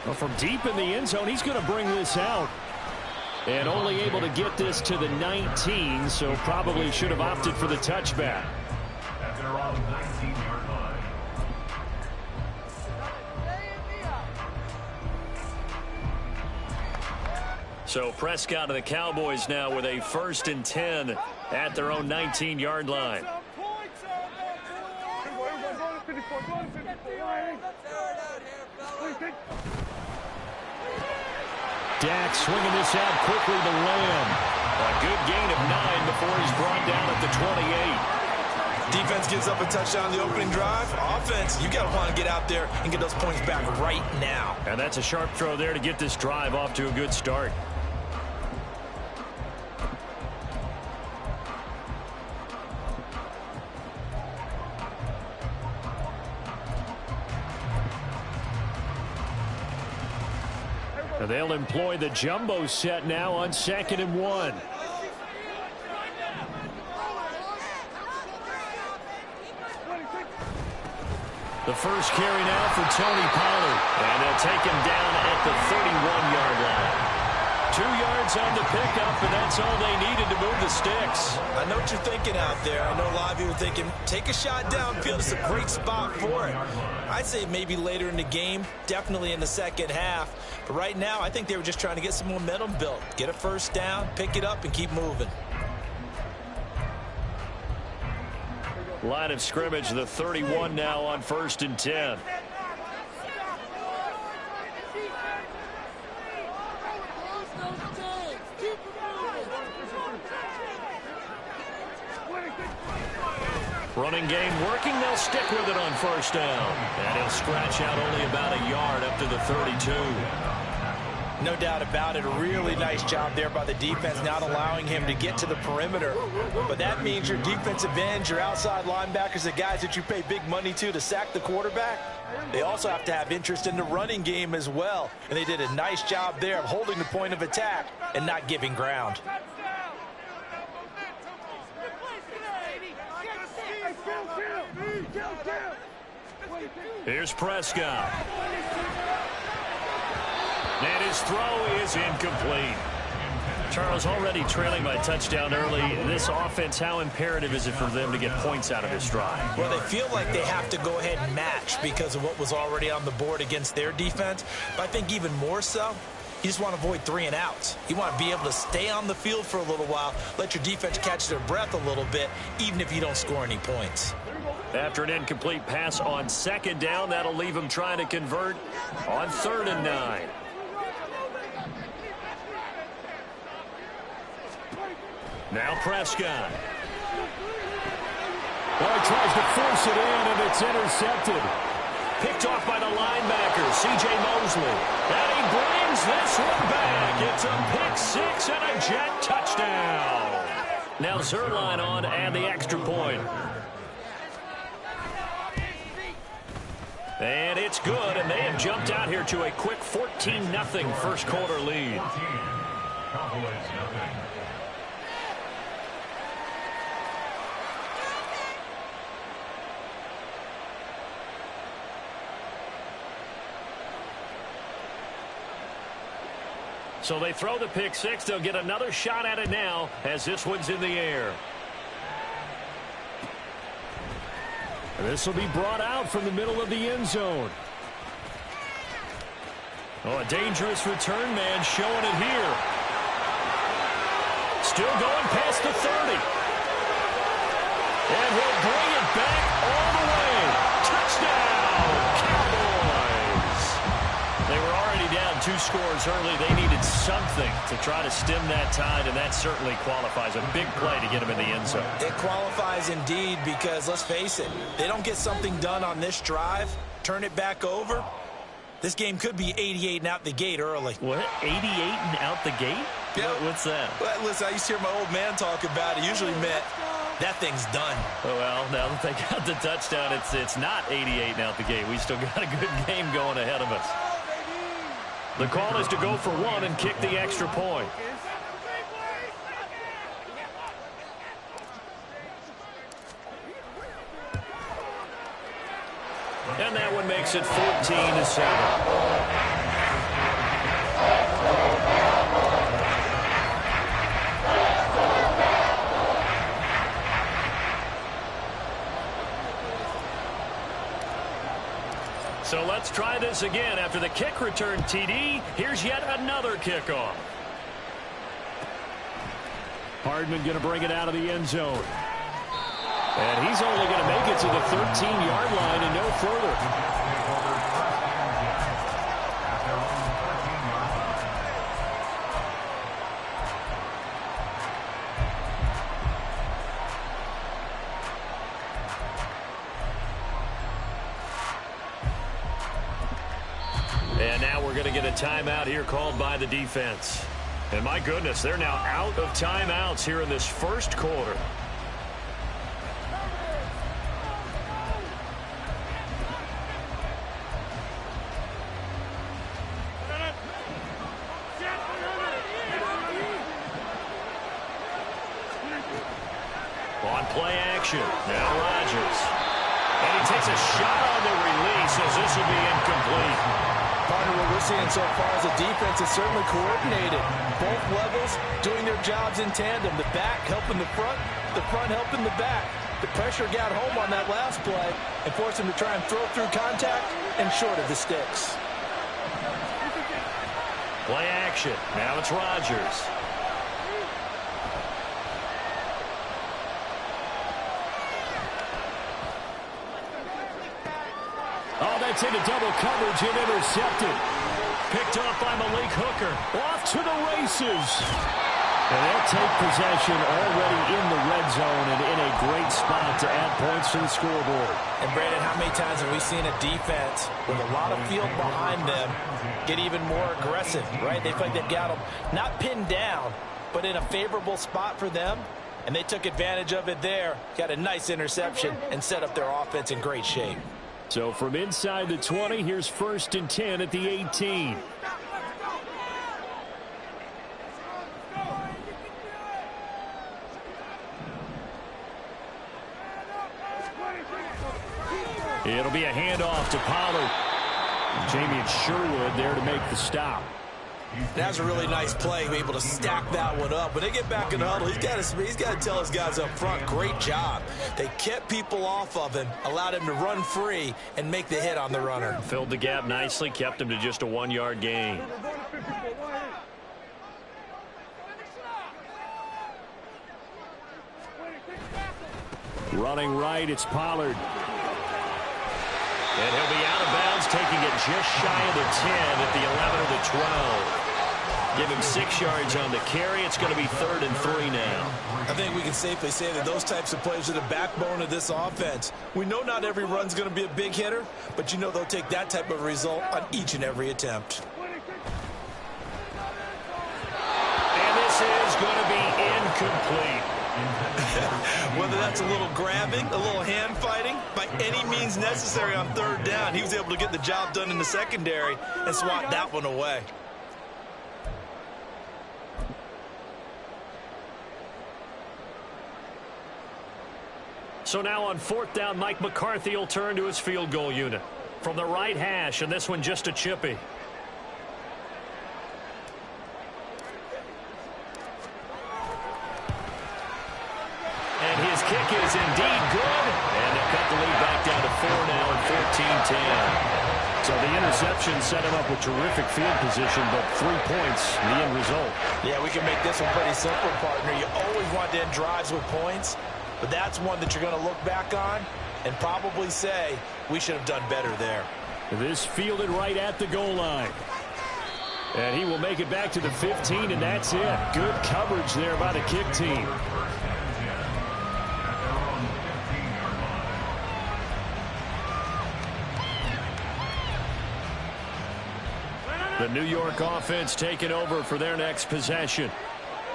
Well, from deep in the end zone, he's going to bring this out. And only able to get this to the 19, so probably should have opted for the touchback. At their own 19-yard line. So Prescott and the Cowboys now with a 1st and 10 at their own 19-yard line. Dak swinging this out quickly to Lamb. A good gain of 9 before he's brought down at the 28. Defense gives up a touchdown on the opening drive. Offense, you got to want to get out there and get those points back right now. And that's a sharp throw there to get this drive off to a good start. They'll employ the jumbo set now on 2nd and 1. The first carry now for Tony Pollard. And they'll take him down at the 31-yard line. 2 yards on the pickup, and that's all they needed to move the sticks. I know what you're thinking out there. I know a lot of you are thinking, take a shot downfield. It's a great spot for it. I'd say maybe later in the game, definitely in the second half. But right now, I think they were just trying to get some momentum built. Get a first down, pick it up, and keep moving. Line of scrimmage, the 31 now on 1st and 10. Running game working. They'll stick with it on 1st down. And he'll scratch out only about a yard up to the 32. No doubt about it. A really nice job there by the defense, not allowing him to get to the perimeter. But that means your defensive ends, your outside linebackers, the guys that you pay big money to sack the quarterback, they also have to have interest in the running game as well. And they did a nice job there of holding the point of attack and not giving ground. Here's Prescott. And his throw is incomplete. Charles, already trailing by a touchdown early. This offense, how imperative is it for them to get points out of this drive? Well, they feel like they have to go ahead and match because of what was already on the board against their defense. But I think even more so, you just want to avoid 3 and outs. You want to be able to stay on the field for a little while, let your defense catch their breath a little bit, even if you don't score any points. After an incomplete pass on 2nd down, that'll leave him trying to convert on 3rd and 9. Now Prescott. Well, he tries to force it in, and it's intercepted. Picked off by the linebackers. Mosley. And he brings this one back. It's a pick six and a Jet touchdown. Now Zuerlein on and the extra point. And it's good, and they have jumped out here to a quick 14-0 first quarter lead. So they throw the pick six. They'll get another shot at it now as this one's in the air. This will be brought out from the middle of the end zone. Oh, a dangerous return man showing it here. Still going past the 30. And he'll bring it back all the way. Touchdown, Cowboys. They were already down 2 scores early. They needed something to try to stem that tide, and that certainly qualifies. A big play to get them in the end zone. It qualifies indeed because, let's face it, they don't get something done on this drive, turn it back over, this game could be 88 and out the gate early. What? 88 and out the gate? Yeah. What's that? Well, listen, I used to hear my old man talk about it. Usually meant that thing's done. Oh, well, now that they got the touchdown, it's not 88 and out the gate. We still got a good game going ahead of us. The call is to go for one and kick the extra point. And that one makes it 14-7. So let's try this again. After the kick return TD, here's yet another kickoff. Hardman going to bring it out of the end zone. And he's only going to make it to the 13-yard line and no further. And now we're going to get a timeout here called by the defense. And my goodness, they're now out of timeouts here in this first quarter. On play action, now Rodgers. And he takes a shot on the release as this will be incomplete. Partner, what we're seeing so far as a defense is certainly coordinated. Both levels doing their jobs in tandem. The back helping the front helping the back. The pressure got home on that last play and forced him to try and throw through contact and short of the sticks. Play action. Now it's Rodgers. Oh, that's into double coverage and intercepted. Picked off by Malik Hooker. Off to the races. And they'll take possession already in the red zone and in a great spot to add points to the scoreboard. And, Brandon, how many times have we seen a defense with a lot of field behind them get even more aggressive, right? They feel like they've got them not pinned down, but in a favorable spot for them. And they took advantage of it there, got a nice interception, and set up their offense in great shape. So from inside the 20, here's 1st and 10 at the 18. It'll be a handoff to Pollard. Jamie Sherwood there to make the stop. That's a really nice play, be able to stack that one up. When they get back in the huddle, he's got to tell his guys up front, great job. They kept people off of him, allowed him to run free and make the hit on the runner. Filled the gap nicely, kept him to just a 1-yard gain. Running right, it's Pollard. And he'll be out of bounds, taking it just shy of the 10 at the 11 of the 12. Give him 6 yards on the carry. It's going to be 3rd and 3 now. I think we can safely say that those types of plays are the backbone of this offense. We know not every run's going to be a big hitter, but you know they'll take that type of result on each and every attempt. And this is going to be incomplete. Whether that's a little grabbing, a little hand fighting, by any means necessary on 3rd down, he was able to get the job done in the secondary and swat that one away. So now on 4th down, Mike McCarthy will turn to his field goal unit. From the right hash, and this one just a chippy. And his kick is indeed good. And they cut the lead back down to 4 now and 14-10. So the interception set him up with terrific field position, but 3 points, the end result. Yeah, we can make this one pretty simple, partner. You always want to end drives with points, but that's one that you're going to look back on and probably say, we should have done better there. This fielded right at the goal line. And he will make it back to the 15, and that's it. Good coverage there by the kick team. The New York offense taking over for their next possession.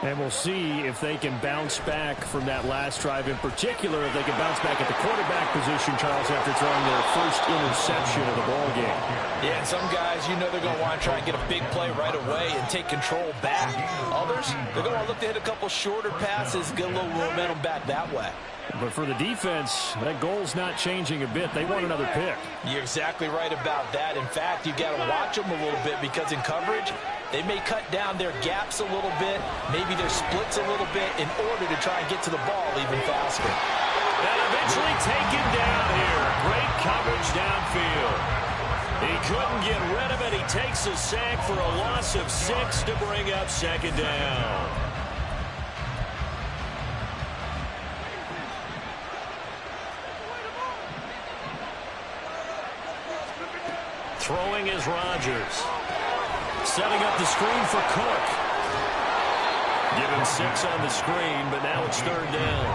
And we'll see if they can bounce back from that last drive, in particular if they can bounce back at the quarterback position, Charles, after throwing their first interception of the ball game. Yeah, and some guys, you know they're going to want to try and get a big play right away and take control back. Others, they're going to look to hit a couple shorter passes, get a little momentum back that way. But for the defense, that goal's not changing a bit. They want another pick. You're exactly right about that. In fact, you've got to watch them a little bit because in coverage, they may cut down their gaps a little bit, maybe their splits a little bit in order to try and get to the ball even faster. And eventually taken down here. Great coverage downfield. He couldn't get rid of it. He takes a sack for a loss of 6 to bring up 2nd down. Throwing is Rodgers. Setting up the screen for Cook. Give him 6 on the screen, but now it's 3rd down.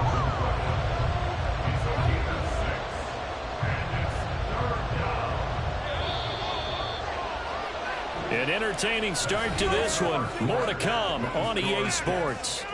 An entertaining start to this one. More to come on EA Sports.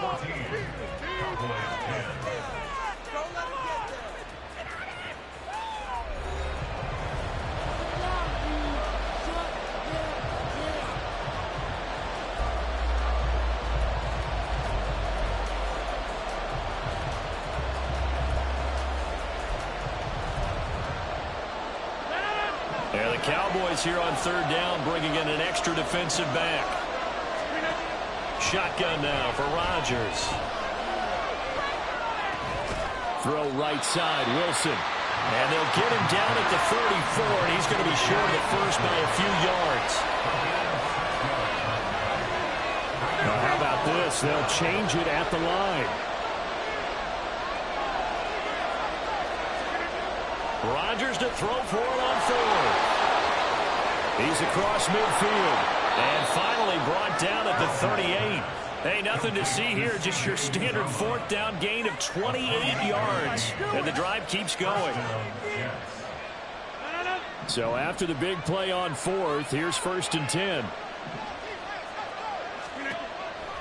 Yeah, the Cowboys here on 3rd down, bringing in an extra defensive back. Shotgun now for Rodgers. Throw right side, Wilson. And they'll get him down at the 34, and he's going to be short of the first by a few yards. Now, how about this? They'll change it at the line. Rodgers to throw for it on 4th. He's across midfield. And finally brought down at the 38. Hey, nothing to see here. Just your standard 4th down gain of 28 yards. And the drive keeps going. So after the big play on 4th, here's 1st and 10.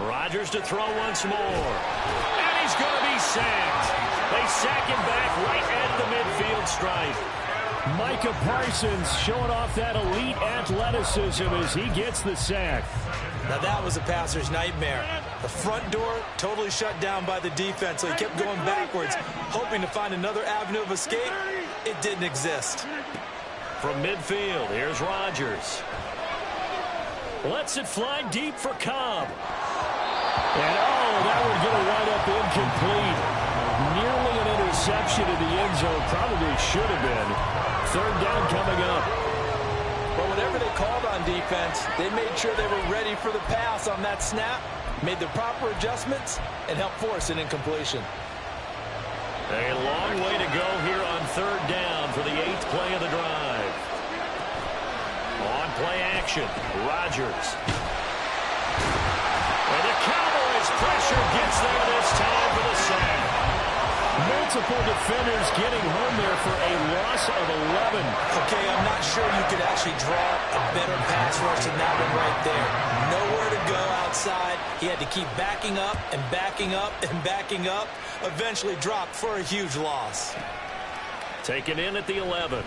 Rodgers to throw once more. And he's going to be sacked. They sack him back right at the midfield stripe. Micah Parsons showing off that elite athleticism as he gets the sack. Now that was a passer's nightmare. The front door totally shut down by the defense, so he kept going backwards, hoping to find another avenue of escape. It didn't exist. From midfield, here's Rodgers. Lets it fly deep for Cobb. And that one going to wind up incomplete. Nearly an interception in the end zone. Probably should have been. 3rd down coming up. But whatever they called on defense, they made sure they were ready for the pass on that snap, made the proper adjustments, and helped force an incompletion. A long way to go here on 3rd down for the 8th play of the drive. On play action, Rodgers. And the Cowboys' pressure gets there this time for the sack. Multiple defenders getting home there for a loss of 11. Okay, I'm not sure you could actually draw a better pass rush than that one right there. Nowhere to go outside. He had to keep backing up and backing up and backing up. Eventually dropped for a huge loss. Taken in at the 11.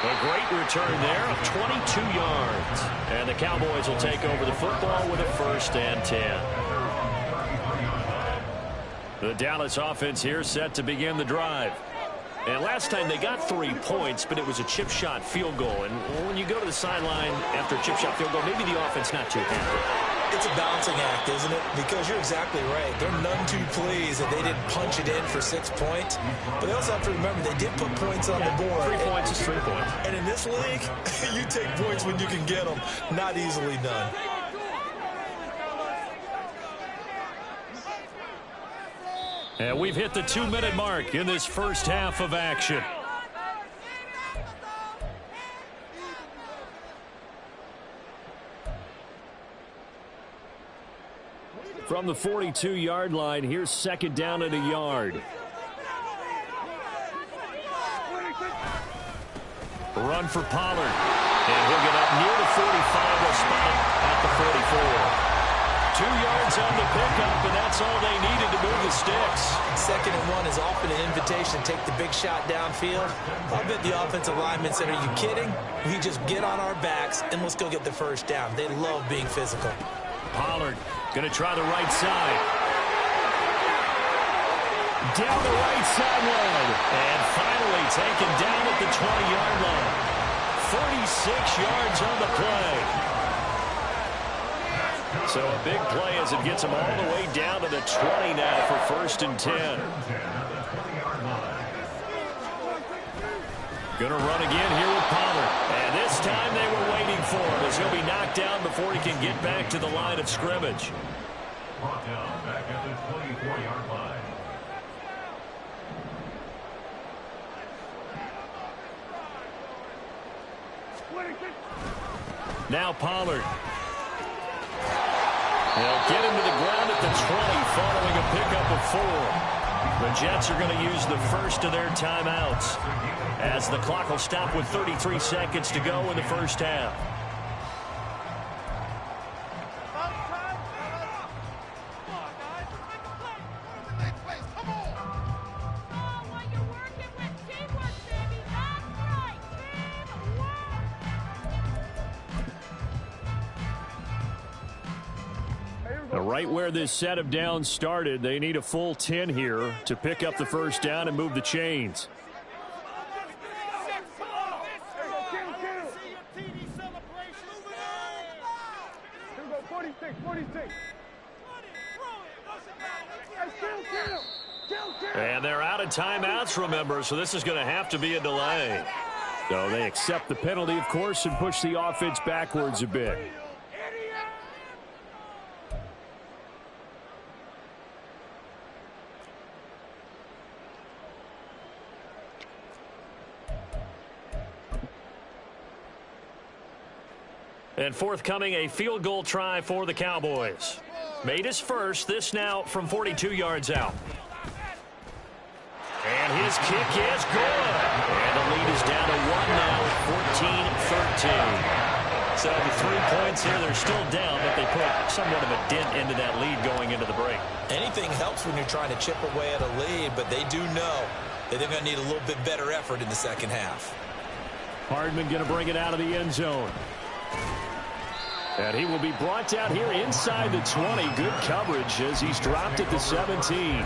A great return there of 22 yards. And the Cowboys will take over the football with a 1st and 10. The Dallas offense here set to begin the drive. And last time they got 3 points, but it was a chip shot field goal. And when you go to the sideline after a chip shot field goal, maybe the offense not too happy. It's a balancing act, isn't it? Because you're exactly right. They're none too pleased that they didn't punch it in for 6 points. But they also have to remember they did put points on the board. 3 points is 3 points. And in this league, you take points when you can get them. Not easily done. And we've hit the 2-minute mark in this first half of action. From the 42-yard line, here's 2nd down and a yard. Run for Pollard. And he'll get up near the 45, a spot at the 44. 2 yards on the pickup, and that's all they needed to move the sticks. 2nd and 1 is often an invitation to take the big shot downfield. I bet the offensive linemen said, are you kidding? We just get on our backs, and let's go get the 1st down. They love being physical. Pollard going to try the right side. Down the right sideline. And finally taken down at the 20-yard line. 36 yards on the play. So a big play as it gets them all the way down to the 20 now for 1st and 10. Going to run again here with Pollard. And this time they were waiting for him as he'll be knocked down before he can get back to the line of scrimmage. Brought down back at the 24-yard line. Now Pollard. They'll get him to the ground at the 20 following a pickup of 4. The Jets are going to use the first of their timeouts as the clock will stop with 33 seconds to go in the first half. Right where this set of downs started, they need a full 10 here to pick up the 1st down and move the chains. And they're out of timeouts, remember, so this is going to have to be a delay. So they accept the penalty, of course, and push the offense backwards a bit. And forthcoming, a field goal try for the Cowboys. Made his first, this now from 42 yards out. And his kick is good. And the lead is down to 1 now, 14-13. So the 3 points here, they're still down, but they put somewhat of a dent into that lead going into the break. Anything helps when you're trying to chip away at a lead, but they do know that they're going to need a little bit better effort in the second half. Hardman going to bring it out of the end zone. And he will be brought down here inside the 20. Good coverage as he's dropped at the 17.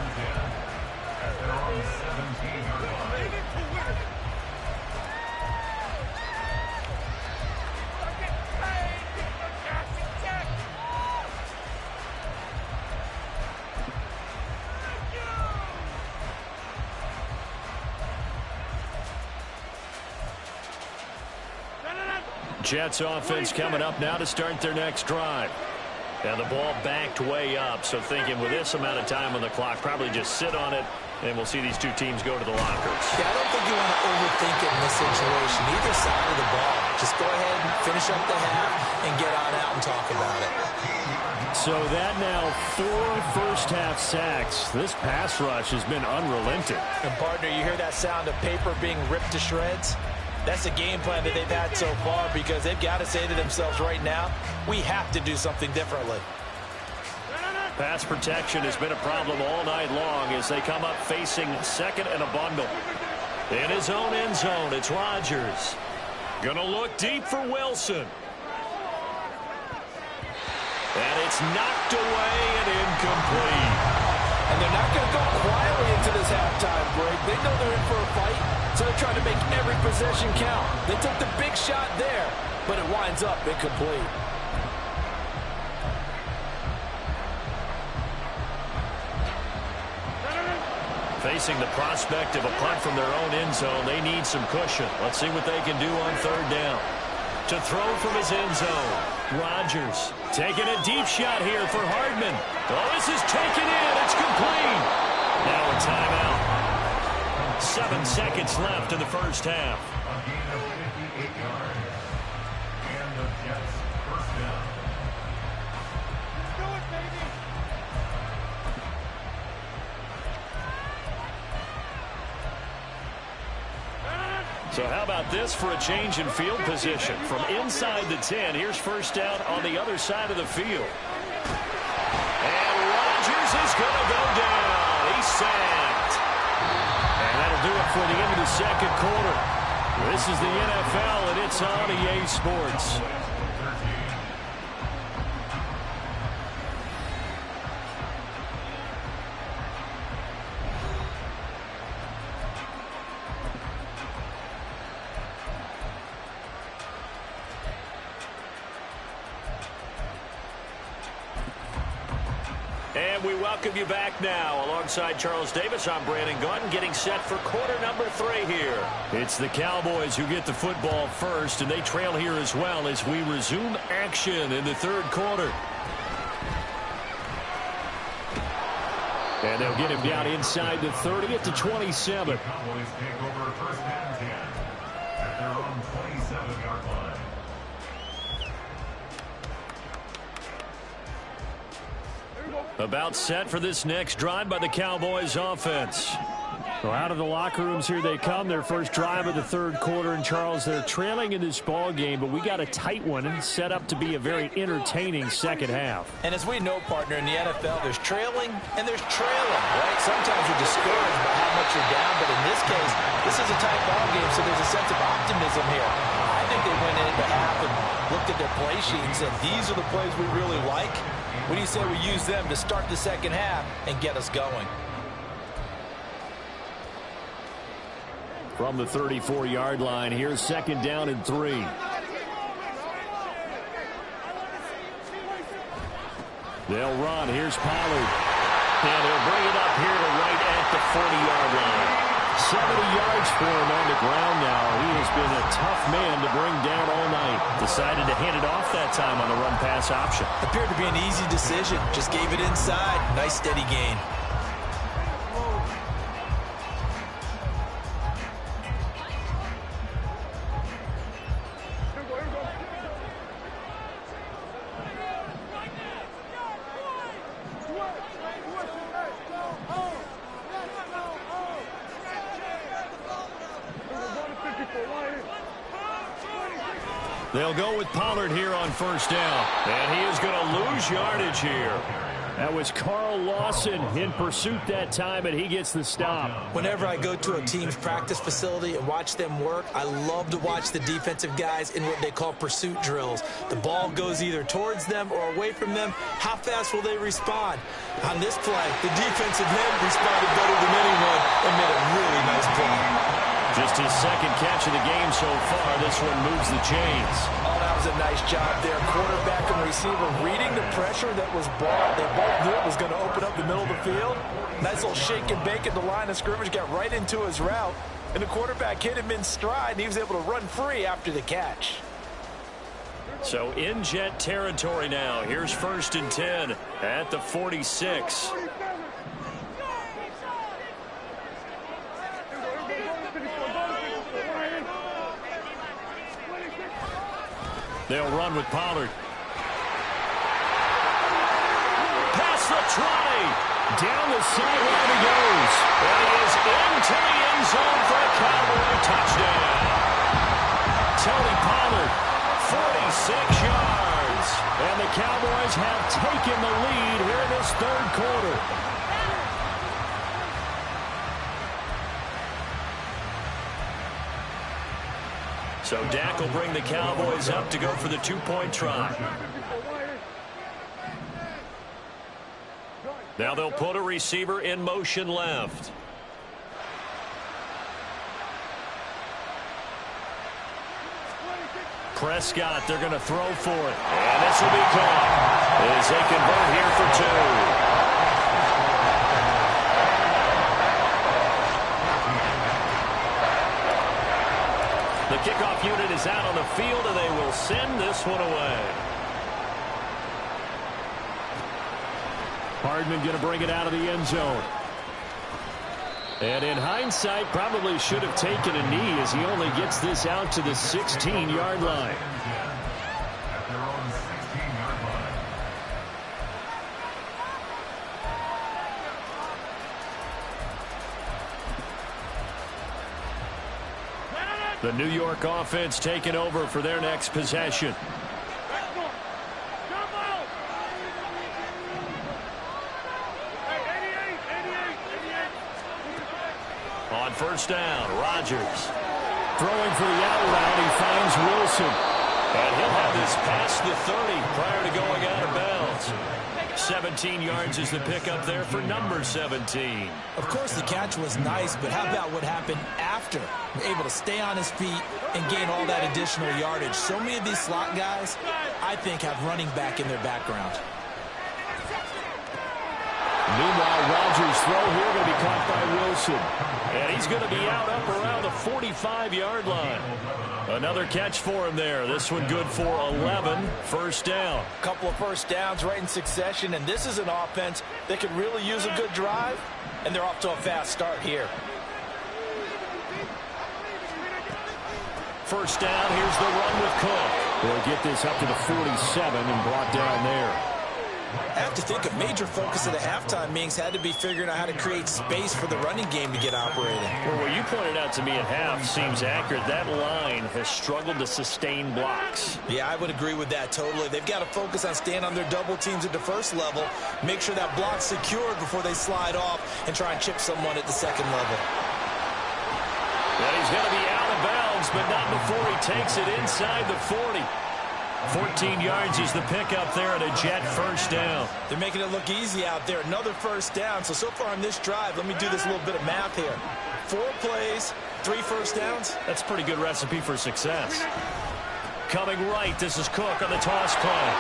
Jets offense coming up now to start their next drive. And the ball backed way up, so thinking with this amount of time on the clock, probably just sit on it, and we'll see these two teams go to the lockers. Yeah, I don't think you want to overthink it in this situation. Either side of the ball. Just go ahead and finish up the half and get on out and talk about it. So that now 4 first-half sacks. This pass rush has been unrelenting. And, partner, you hear that sound of paper being ripped to shreds? That's a game plan that they've had so far because they've got to say to themselves right now, we have to do something differently. Pass protection has been a problem all night long as they come up facing second and a bundle. In his own end zone, it's Rodgers. Gonna look deep for Wilson. And it's knocked away and incomplete. And they're not going to go quietly into this halftime break. They know they're in for a fight, so they're trying to make every possession count. They took the big shot there, but it winds up incomplete. Facing the prospect of a punt from their own end zone, they need some cushion. Let's see what they can do on third down. To throw from his end zone, Rodgers taking a deep shot here for Hardman. Oh, this is taken in. It's complete. Now a timeout. 7 seconds left in the first half. A gain of 58 yards. And the Jets first down. Do it, baby. So how about this for a change in field position? From inside the 10, here's first down on the other side of the field. And Rodgers is going to go down. He's sacked. And that'll do it for the end of the second quarter. This is the NFL, and it's on EA Sports. And we welcome you back now. Alongside Charles Davis, I'm Brandon Gaudin, getting set for quarter number 3 here. It's the Cowboys who get the football first, and they trail here as well as we resume action in the third quarter. And they'll get him down inside the 30 at the 27. The Cowboys take over first and 10 at their own 27-yard line. About set for this next drive by the Cowboys offense. Well, out of the locker rooms here they come. Their first drive of the third quarter. And, Charles, they're trailing in this ball game, but we got a tight one set up to be a very entertaining second half. And as we know, partner, in the NFL, there's trailing and there's trailing, right? Sometimes you're discouraged by how much you're down, but in this case, this is a tight ball game, so there's a sense of optimism here. I think they went into half and looked at their play sheet and said, these are the plays we really like. What do you say we use them to start the second half and get us going? From the 34-yard line, here's second down and 3. They'll run. Here's Pollard. And they'll bring it up here to right at the 40-yard line. 70 yards for him on the ground now. He has been a tough man to bring down all night. Decided to hand it off that time on the run-pass option. Appeared to be an easy decision. Just gave it inside. Nice steady gain. They'll go with Pollard here on first down. And he is going to lose yardage here. That was Carl Lawson in pursuit that time, and he gets the stop. Whenever I go to a team's practice facility and watch them work, I love to watch the defensive guys in what they call pursuit drills. The ball goes either towards them or away from them. How fast will they respond? On this play, the defensive end responded better than anyone and made a really nice play. Just his second catch of the game so far. This one moves the chains. Oh, that was a nice job there. Quarterback and receiver reading the pressure that was brought. They both knew it was going to open up the middle of the field. Nice little shake and bake at the line of scrimmage. Got right into his route. And the quarterback hit him in stride, and he was able to run free after the catch. So in Jet territory now. Here's first and 10 at the 46. They'll run with Pollard. Past the 20. Down the sideline he goes. And he is into the end zone for a Cowboy touchdown. Tony Pollard, 46 yards. And the Cowboys have taken the lead here in this third quarter. So Dak will bring the Cowboys up to go for the two-point try. Now they'll put a receiver in motion left. Prescott, they're going to throw for it. And this will be caught as they convert here for two. The kickoff unit is out on the field, and they will send this one away. Hardman going to bring it out of the end zone. And in hindsight, probably should have taken a knee as he only gets this out to the 16-yard line. At their own 16-yard line. The New York offense taking over for their next possession. On first down, Rodgers. Throwing for the out route, he finds Wilson. And he'll have this past the 30 prior to going out of bounds. 17 yards is the pickup there for number 17. Of course, the catch was nice, but how about what happened after? Able to stay on his feet and gain all that additional yardage. So many of these slot guys, I think, have running back in their background. Meanwhile, Rodgers' throw here going to be caught by Wilson. And he's going to be out up around the 45-yard line. Another catch for him there. This one good for 11. First down. A couple of first downs right in succession, and this is an offense that could really use a good drive, and they're off to a fast start here. First down, here's the run with Cook. They'll get this up to the 47 and brought down there. I have to think a major focus of the halftime meetings had to be figuring out how to create space for the running game to get operating. Well, what you pointed out to me at half seems accurate. That line has struggled to sustain blocks. Yeah, I would agree with that totally. They've got to focus on staying on their double teams at the first level, make sure that block's secured before they slide off and try and chip someone at the second level. And he's going to be out of bounds, but not before he takes it inside the 40. 14 yards is the pickup there at a Jet first down. They're making it look easy out there. Another first down. So far on this drive, let me do this little bit of math here. 4 plays, 3 first downs. That's a pretty good recipe for success. Coming right, this is Cook on the toss play.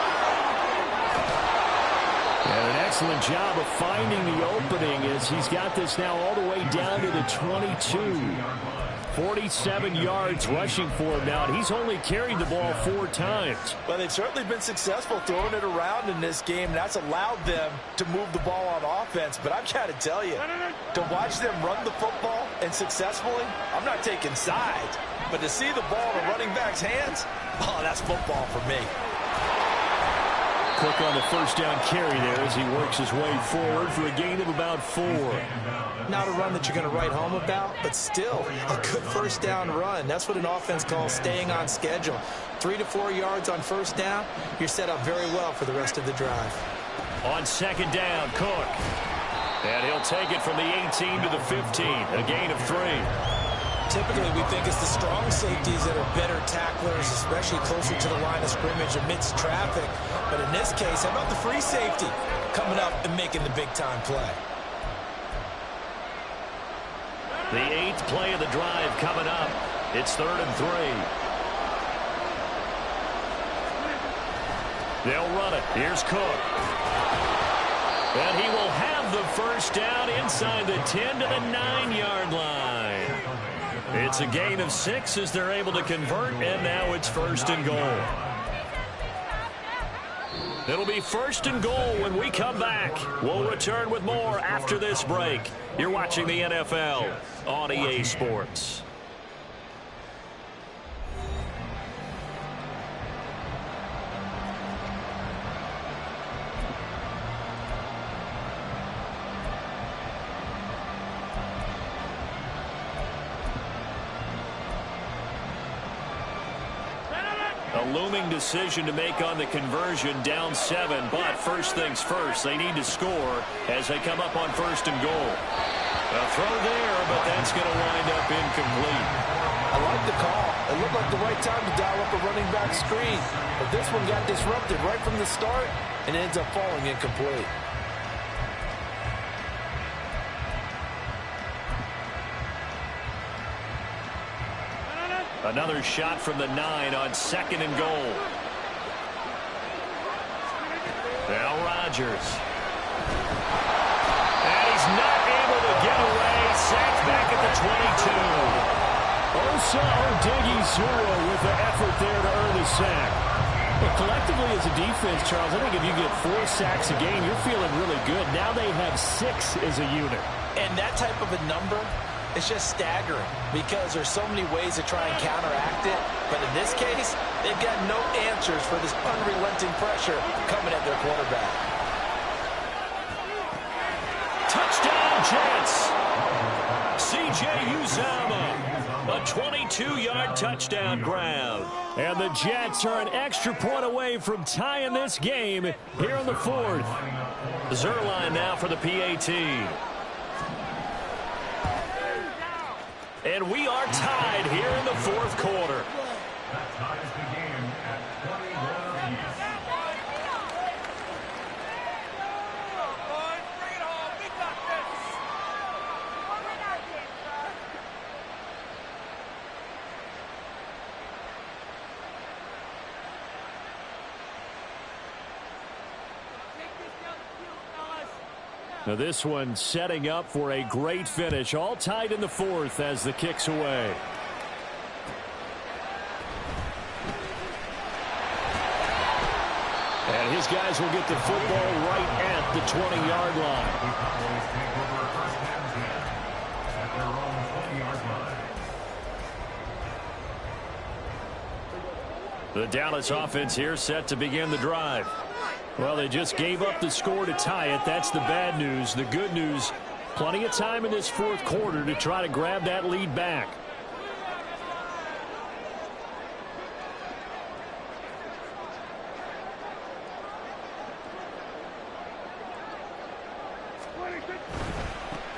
And an excellent job of finding the opening as he's got this now all the way down to the 22. 47 yards rushing for him now, and he's only carried the ball 4 times. Well, they've certainly been successful throwing it around in this game. That's allowed them to move the ball on offense. But I've got to tell you, to watch them run the football and successfully, I'm not taking sides. But to see the ball in a running back's hands, oh, that's football for me. Cook on the first down carry there as he works his way forward for a gain of about 4. Not a run that you're going to write home about, but still a good first down run. That's what an offense calls staying on schedule. 3 to 4 yards on first down, you're set up very well for the rest of the drive. On second down, Cook. And he'll take it from the 18 to the 15, a gain of 3. Typically, we think it's the strong safeties that are better tacklers, especially closer to the line of scrimmage amidst traffic. But in this case, how about the free safety coming up and making the big-time play? The 8th play of the drive coming up. It's 3rd and 3. They'll run it. Here's Cook. And he will have the first down inside the 10 to the 9-yard line. It's a gain of 6 as they're able to convert, and now it's 1st and goal. It'll be 1st and goal when we come back. We'll return with more after this break. You're watching the NFL on EA Sports. A looming decision to make on the conversion, down 7. But first things first, they need to score as they come up on 1st and goal. A throw there, but that's going to wind up incomplete. I like the call. It looked like the right time to dial up a running back screen. But this one got disrupted right from the start and ends up falling incomplete. Another shot from the 9 on 2nd and goal. Now Rodgers. And he's not able to get away. Sacked back at the 22. Osa Odighizuwa with the effort there to earn the sack. But collectively as a defense, Charles, I think if you get 4 sacks a game, you're feeling really good. Now they have 6 as a unit. And that type of a number, it's just staggering because there's so many ways to try and counteract it. But in this case, they've got no answers for this unrelenting pressure coming at their quarterback. Touchdown, Jets. C.J. Uzomah. A 22-yard touchdown grab. And the Jets are an extra point away from tying this game here in the 4th. Zuerlein now for the PAT. And we are tied here in the 4th quarter. That ties the game at 21 apiece. Now this one setting up for a great finish. All tied in the 4th as the kick's away. And his guys will get the football right at the 20-yard line. At their own 20-yard line. The Dallas offense here set to begin the drive. Well, they just gave up the score to tie it. That's the bad news. The good news, plenty of time in this 4th quarter to try to grab that lead back.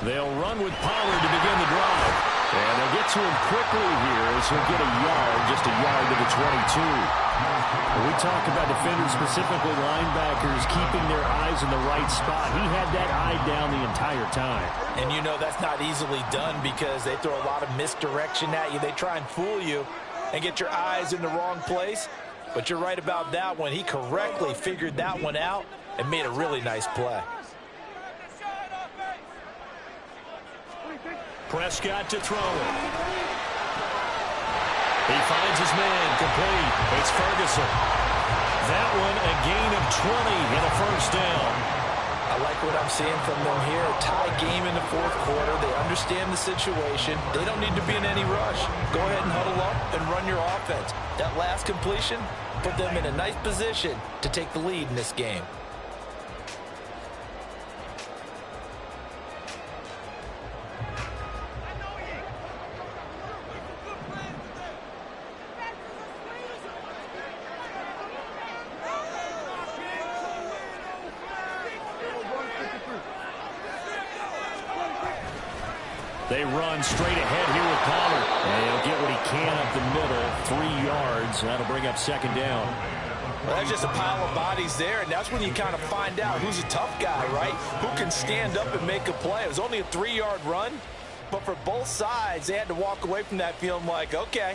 They'll run with Pollard to begin the drive. And they'll get to him quickly here as he'll get a yard, just a yard to the 22. When we talk about defenders, specifically linebackers, keeping their eyes in the right spot. He had that eye down the entire time. And you know that's not easily done because they throw a lot of misdirection at you. They try and fool you and get your eyes in the wrong place. But you're right about that one. He correctly figured that one out and made a really nice play. Prescott to throw it. He finds his man, complete. It's Ferguson. That one a gain of 20 and a first down. I like what I'm seeing from them here. A tie game in the 4th quarter. They understand the situation. They don't need to be in any rush. Go ahead and huddle up and run your offense. That last completion put them in a nice position to take the lead in this game. They run straight ahead here with Pollard. And he'll get what he can up the middle, 3 yards. That'll bring up 2nd down. Well, that's just a pile of bodies there, and that's when you kind of find out who's a tough guy, right? Who can stand up and make a play. It was only a 3-yard run, but for both sides, they had to walk away from that feeling like, okay,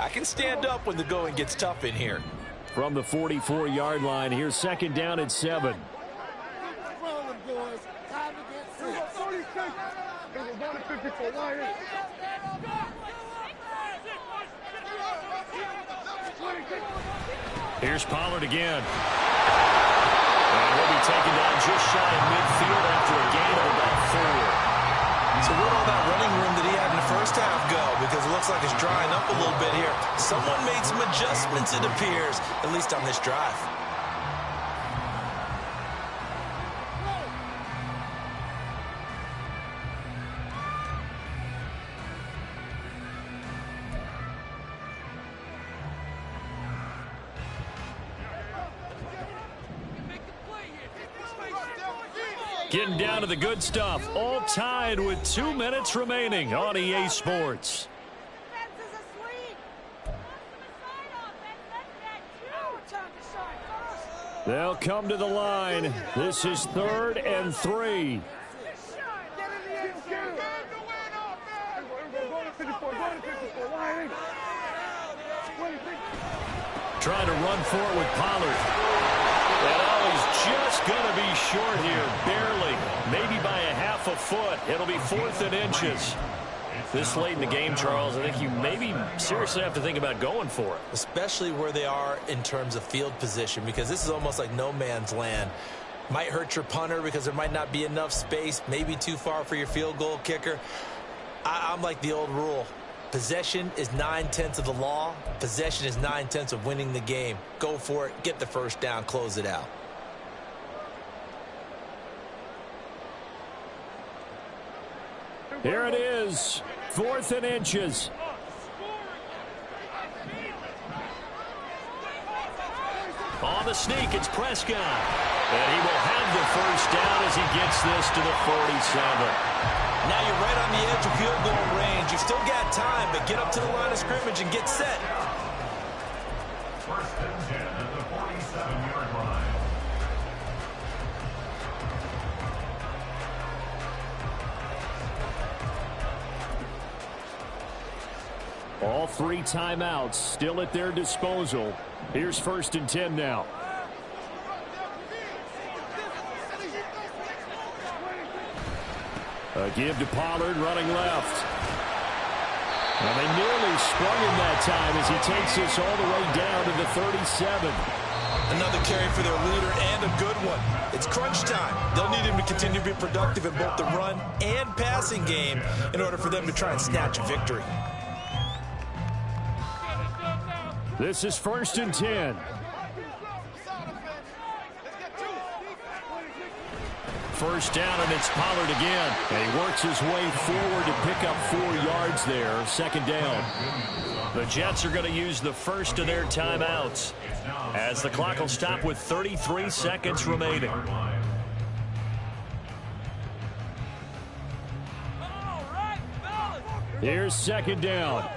I can stand up when the going gets tough in here. From the 44-yard line, here's 2nd down and 7. Here's Pollard again. And he'll be taken down just shy of midfield after a gain of about 4. So where'd all that running room that he had in the first half go? Because it looks like it's drying up a little bit here. Someone made some adjustments, it appears, at least on this drive. Getting down to the good stuff. All tied with 2 minutes remaining on EA Sports. They'll come to the line. This is 3rd and 3. Trying to run for it with Pollard. And he's just going to be short here, barely, maybe by a half a foot. It'll be 4th and inches. This late in the game, Charles, I think you maybe seriously have to think about going for it. Especially where they are in terms of field position, because this is almost like no man's land. Might hurt your punter because there might not be enough space, maybe too far for your field goal kicker. I'm like the old rule. Possession is 9/10 of the law. Possession is 9/10 of winning the game. Go for it. Get the first down. Close it out. Here it is. 4th and inches. On the sneak, it's Prescott. And he will have the first down as he gets this to the 47. Now you're right on the edge of field goal range. You've still got time, but get up to the line of scrimmage and get set. First and 10 at the 47-yard line. All 3 timeouts still at their disposal. Here's 1st and 10 now. A give to Pollard, running left. And they nearly sprung him that time as he takes this all the way down to the 37. Another carry for their leader and a good one. It's crunch time. They'll need him to continue to be productive in both the run and passing game in order for them to try and snatch a victory. This is 1st and 10. First down, and it's Pollard again. And he works his way forward to pick up 4 yards there. 2nd down. The Jets are going to use the first of their timeouts as the clock will stop with 33 seconds remaining. Here's 2nd down.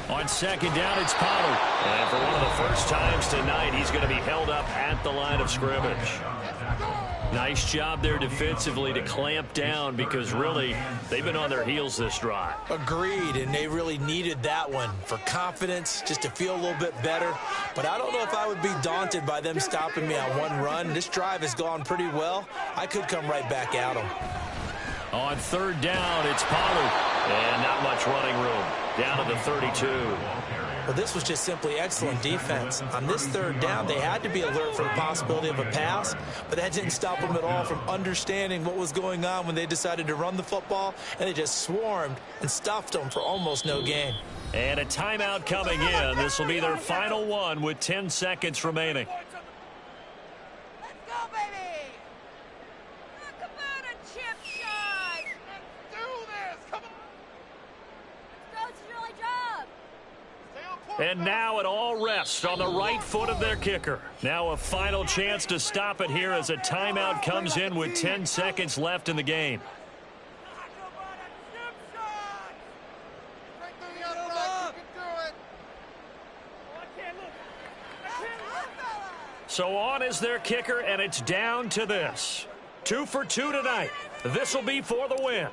On 2nd down, it's Pollard. And for one of the first times tonight, he's going to be held up at the line of scrimmage. Nice job there defensively to clamp down because really they've been on their heels this drive. Agreed, and they really needed that one for confidence, just to feel a little bit better. But I don't know if I would be daunted by them stopping me on one run. This drive has gone pretty well. I could come right back at them. On 3rd down, it's Pollard. And not much running room. Down to the 32. Well, this was just simply excellent defense. On this 3rd down, they had to be alert for the possibility of a pass, but that didn't stop them at all from understanding what was going on when they decided to run the football, and they just swarmed and stuffed them for almost no gain. And a timeout coming in. This will be their final one with 10 seconds remaining. Let's go, baby! Talk about a chip shot! Let's do this! Come on! Let's go, it's your job! And now it all rests on the right foot of their kicker. Now a final chance to stop it here as a timeout comes in with 10 seconds left in the game. So on is their kicker, and it's down to this. 2 for 2 tonight. This will be for the win.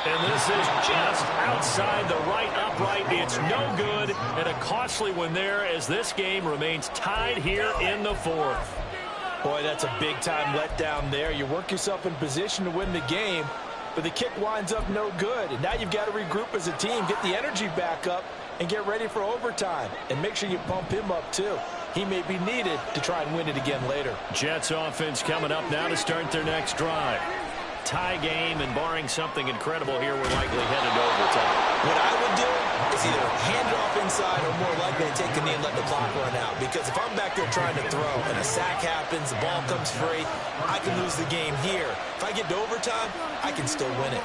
And this is just outside the right upright. It's no good, and a costly one there as this game remains tied here in the 4th. Boy, that's a big-time letdown there. You work yourself in position to win the game, but the kick winds up no good. And now you've got to regroup as a team, get the energy back up, and get ready for overtime. And make sure you pump him up, too. He may be needed to try and win it again later. Jets offense coming up now to start their next drive. Tie game, and barring something incredible here, we're likely headed to overtime. What I would do is either hand it off inside or more likely take a knee and let the clock run out. Because if I'm back there trying to throw and a sack happens, the ball comes free, I can lose the game here. If I get to overtime, I can still win it.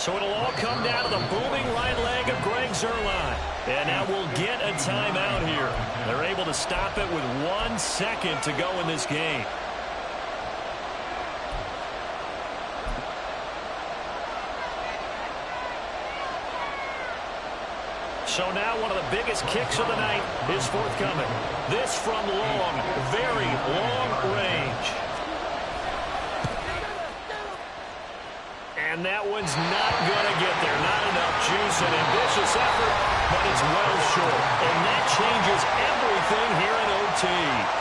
So it'll all come down to the booming right leg of Greg Zuerlein. And now we'll get a timeout here. They're able to stop it with 1 second to go in this game. So now one of the biggest kicks of the night is forthcoming. This from long, very long range. And that one's not going to get there. Not enough juice, an ambitious effort, but it's well short. And that changes everything here in OT.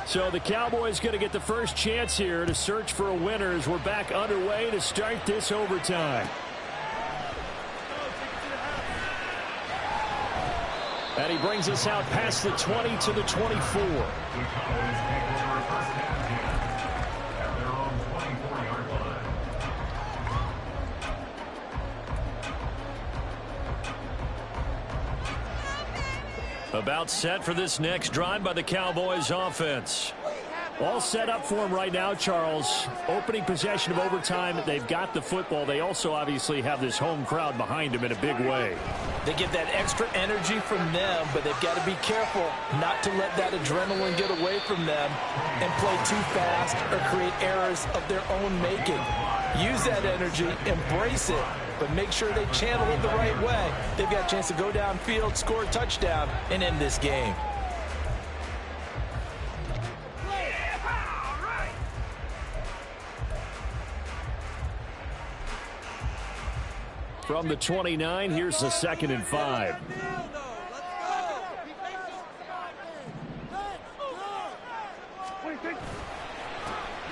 So the Cowboys going to get the first chance here to search for a winner as we're back underway to start this overtime. And he brings us out past the 20 to the 24. About set for this next drive by the Cowboys offense. All set up for them right now, Charles. Opening possession of overtime. They've got the football. They also obviously have this home crowd behind them in a big way. They get that extra energy from them, but they've got to be careful not to let that adrenaline get away from them and play too fast or create errors of their own making. Use that energy, embrace it, but make sure they channel it the right way. They've got a chance to go downfield, score a touchdown, and end this game. From the 29, here's the 2nd and 5.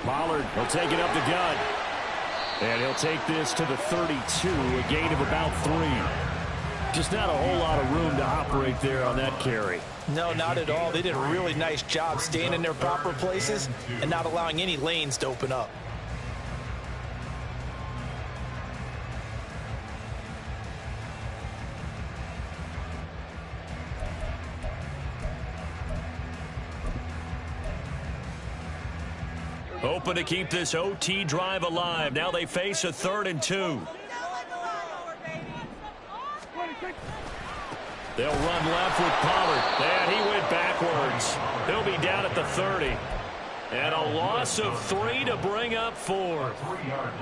Pollard will take it up the gut. And he'll take this to the 32, a gain of about 3. Just not a whole lot of room to operate there on that carry. No, not at all. They did a really nice job staying in their proper places and not allowing any lanes to open up. Hoping to keep this OT drive alive. Now they face a 3rd and 2. They'll run left with Pollard. And he went backwards. He'll be down at the 30. And a loss of 3 to bring up 4.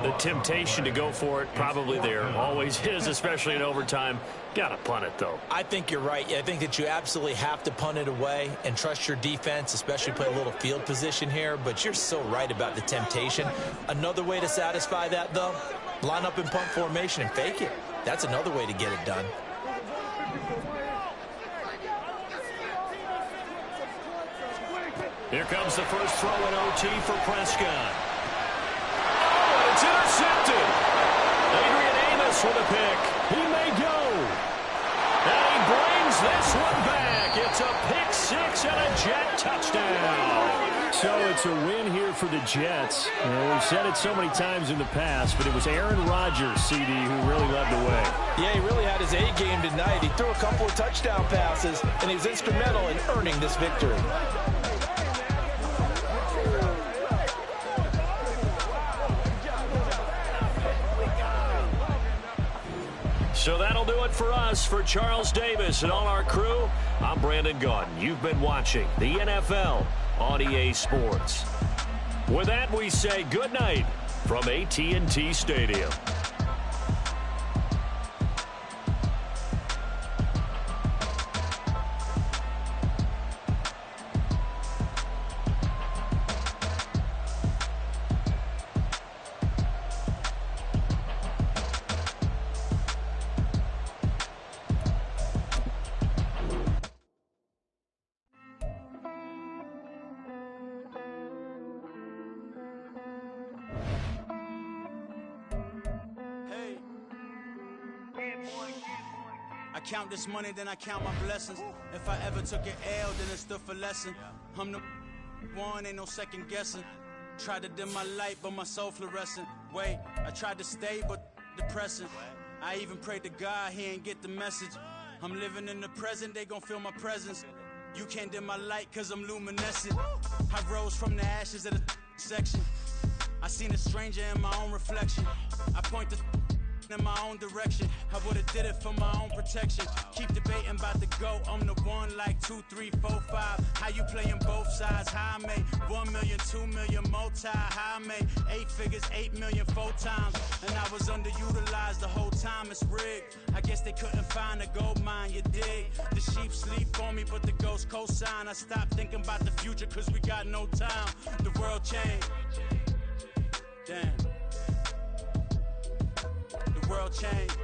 The temptation to go for it probably there. Always is, especially in overtime. Got to punt it, though. I think you're right. I think that you absolutely have to punt it away and trust your defense, especially play a little field position here. But you're so right about the temptation. Another way to satisfy that, though, line up in punt formation and fake it. That's another way to get it done. Here comes the first throw in OT for Prescott. Oh, and it's intercepted. Adrian Amos with a pick. He may go. And he brings this one back. It's a pick 6 and a Jet touchdown. So it's a win here for the Jets. We've said it so many times in the past, but it was Aaron Rodgers, CD, who really led the way. Yeah, he really had his A game tonight. He threw a couple of touchdown passes, and he was instrumental in earning this victory. So that'll do it for us. For Charles Davis and all our crew, I'm Brandon Gaudin. You've been watching the NFL on EA Sports. With that, we say good night from AT&T Stadium. I count this money, then I count my blessings. If I ever took an L, then it stood for lesson. I'm the One, ain't no second guessing. Tried to dim my light, but my soul fluorescent. Wait, I tried to stay, but depressing. I even prayed to God, he ain't get the message. I'm living in the present, they gon' feel my presence. You can't dim my light, cause I'm luminescent. I rose from the ashes of the section. I seen a stranger in my own reflection. I point the in my own direction. I would've did it for my own protection. Keep debating about the GOAT. I'm the one like 2, 3, 4, 5. How you playing both sides? How I made 1 million, 2 million, multi. How I made 8 figures, 8 million, 4 times. And I was underutilized the whole time. It's rigged. I guess they couldn't find a gold mine, you dig? The sheep sleep on me, but the ghost co-sign. I stopped thinking about the future, cause we got no time. The world changed. Damn. The world changed.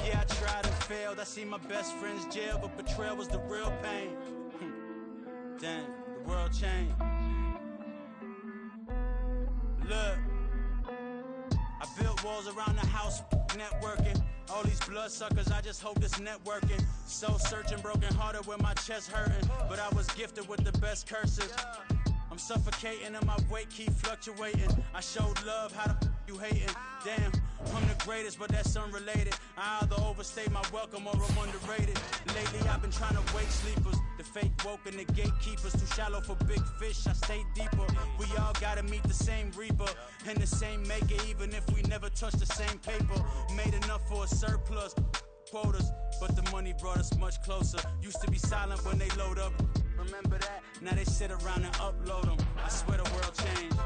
Yeah, I tried and failed. I see my best friends jail, but betrayal was the real pain. Damn, the world changed. Look, I built walls around the house, networking. All these bloodsuckers, I just hope this networking. Soul searching, broken hearted with my chest hurting. But I was gifted with the best curses. I'm suffocating and my weight keep fluctuating. I showed love, how the you hating? Damn, I'm the greatest, but that's unrelated. I either overstay my welcome or I'm underrated. Lately I've been trying to wake sleepers. The fake woke and the gatekeepers. Too shallow for big fish, I stay deeper. We all gotta meet the same reaper and the same maker, even if we never touch the same paper. Made enough for a surplus quotas, but the money brought us much closer. Used to be silent when they load up. Remember that? Now they sit around and upload them. I swear the world changed.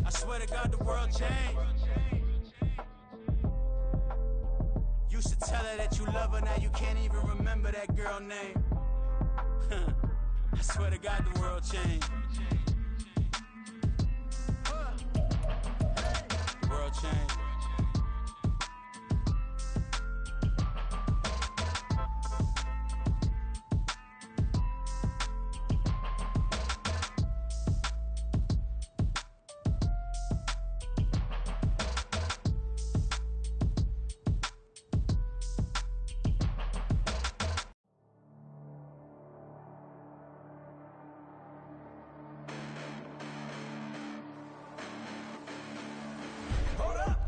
I swear to God the world changed. Used to tell her that you love her, now you can't even remember that girl name. I swear to God the world changed. The world changed.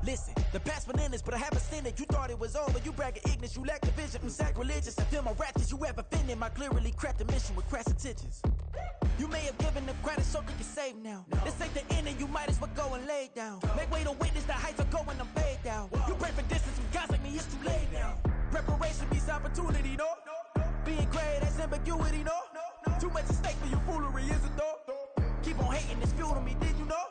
Listen, the past bananas, but I haven't seen it. You thought it was over, you bragging ignorance, you lack the vision. I'm sacrilegious, I feel my ratchets, you ever offended. My clearly crafted mission with crass intentions. You may have given the credit so you can save now. This ain't the end and you might as well go and lay down. Make way to witness the heights are going, I'm paid down. You pray for distance with guys like me, it's too late now. Preparation beats opportunity, no? Being great, that's ambiguity, no? Too much at stake for your foolery, is it though? Keep on hating, it's fuel to me, did you know?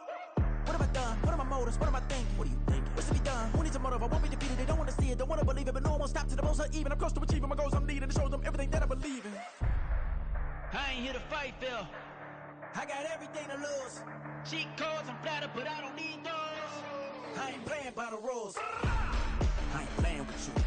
What have I done? What are my motives? What am I thinking? What are you thinking? What's to be done? Who needs a motive? I won't be defeated. They don't want to see it, don't want to believe it, but no one won't stop to the most even. I'm close to achieving my goals. I'm needing to show them everything that I believe in. I ain't here to fight, Phil. I got everything to lose. Cheat codes and platter, but I don't need those. I ain't playing by the rules. I ain't playing with you.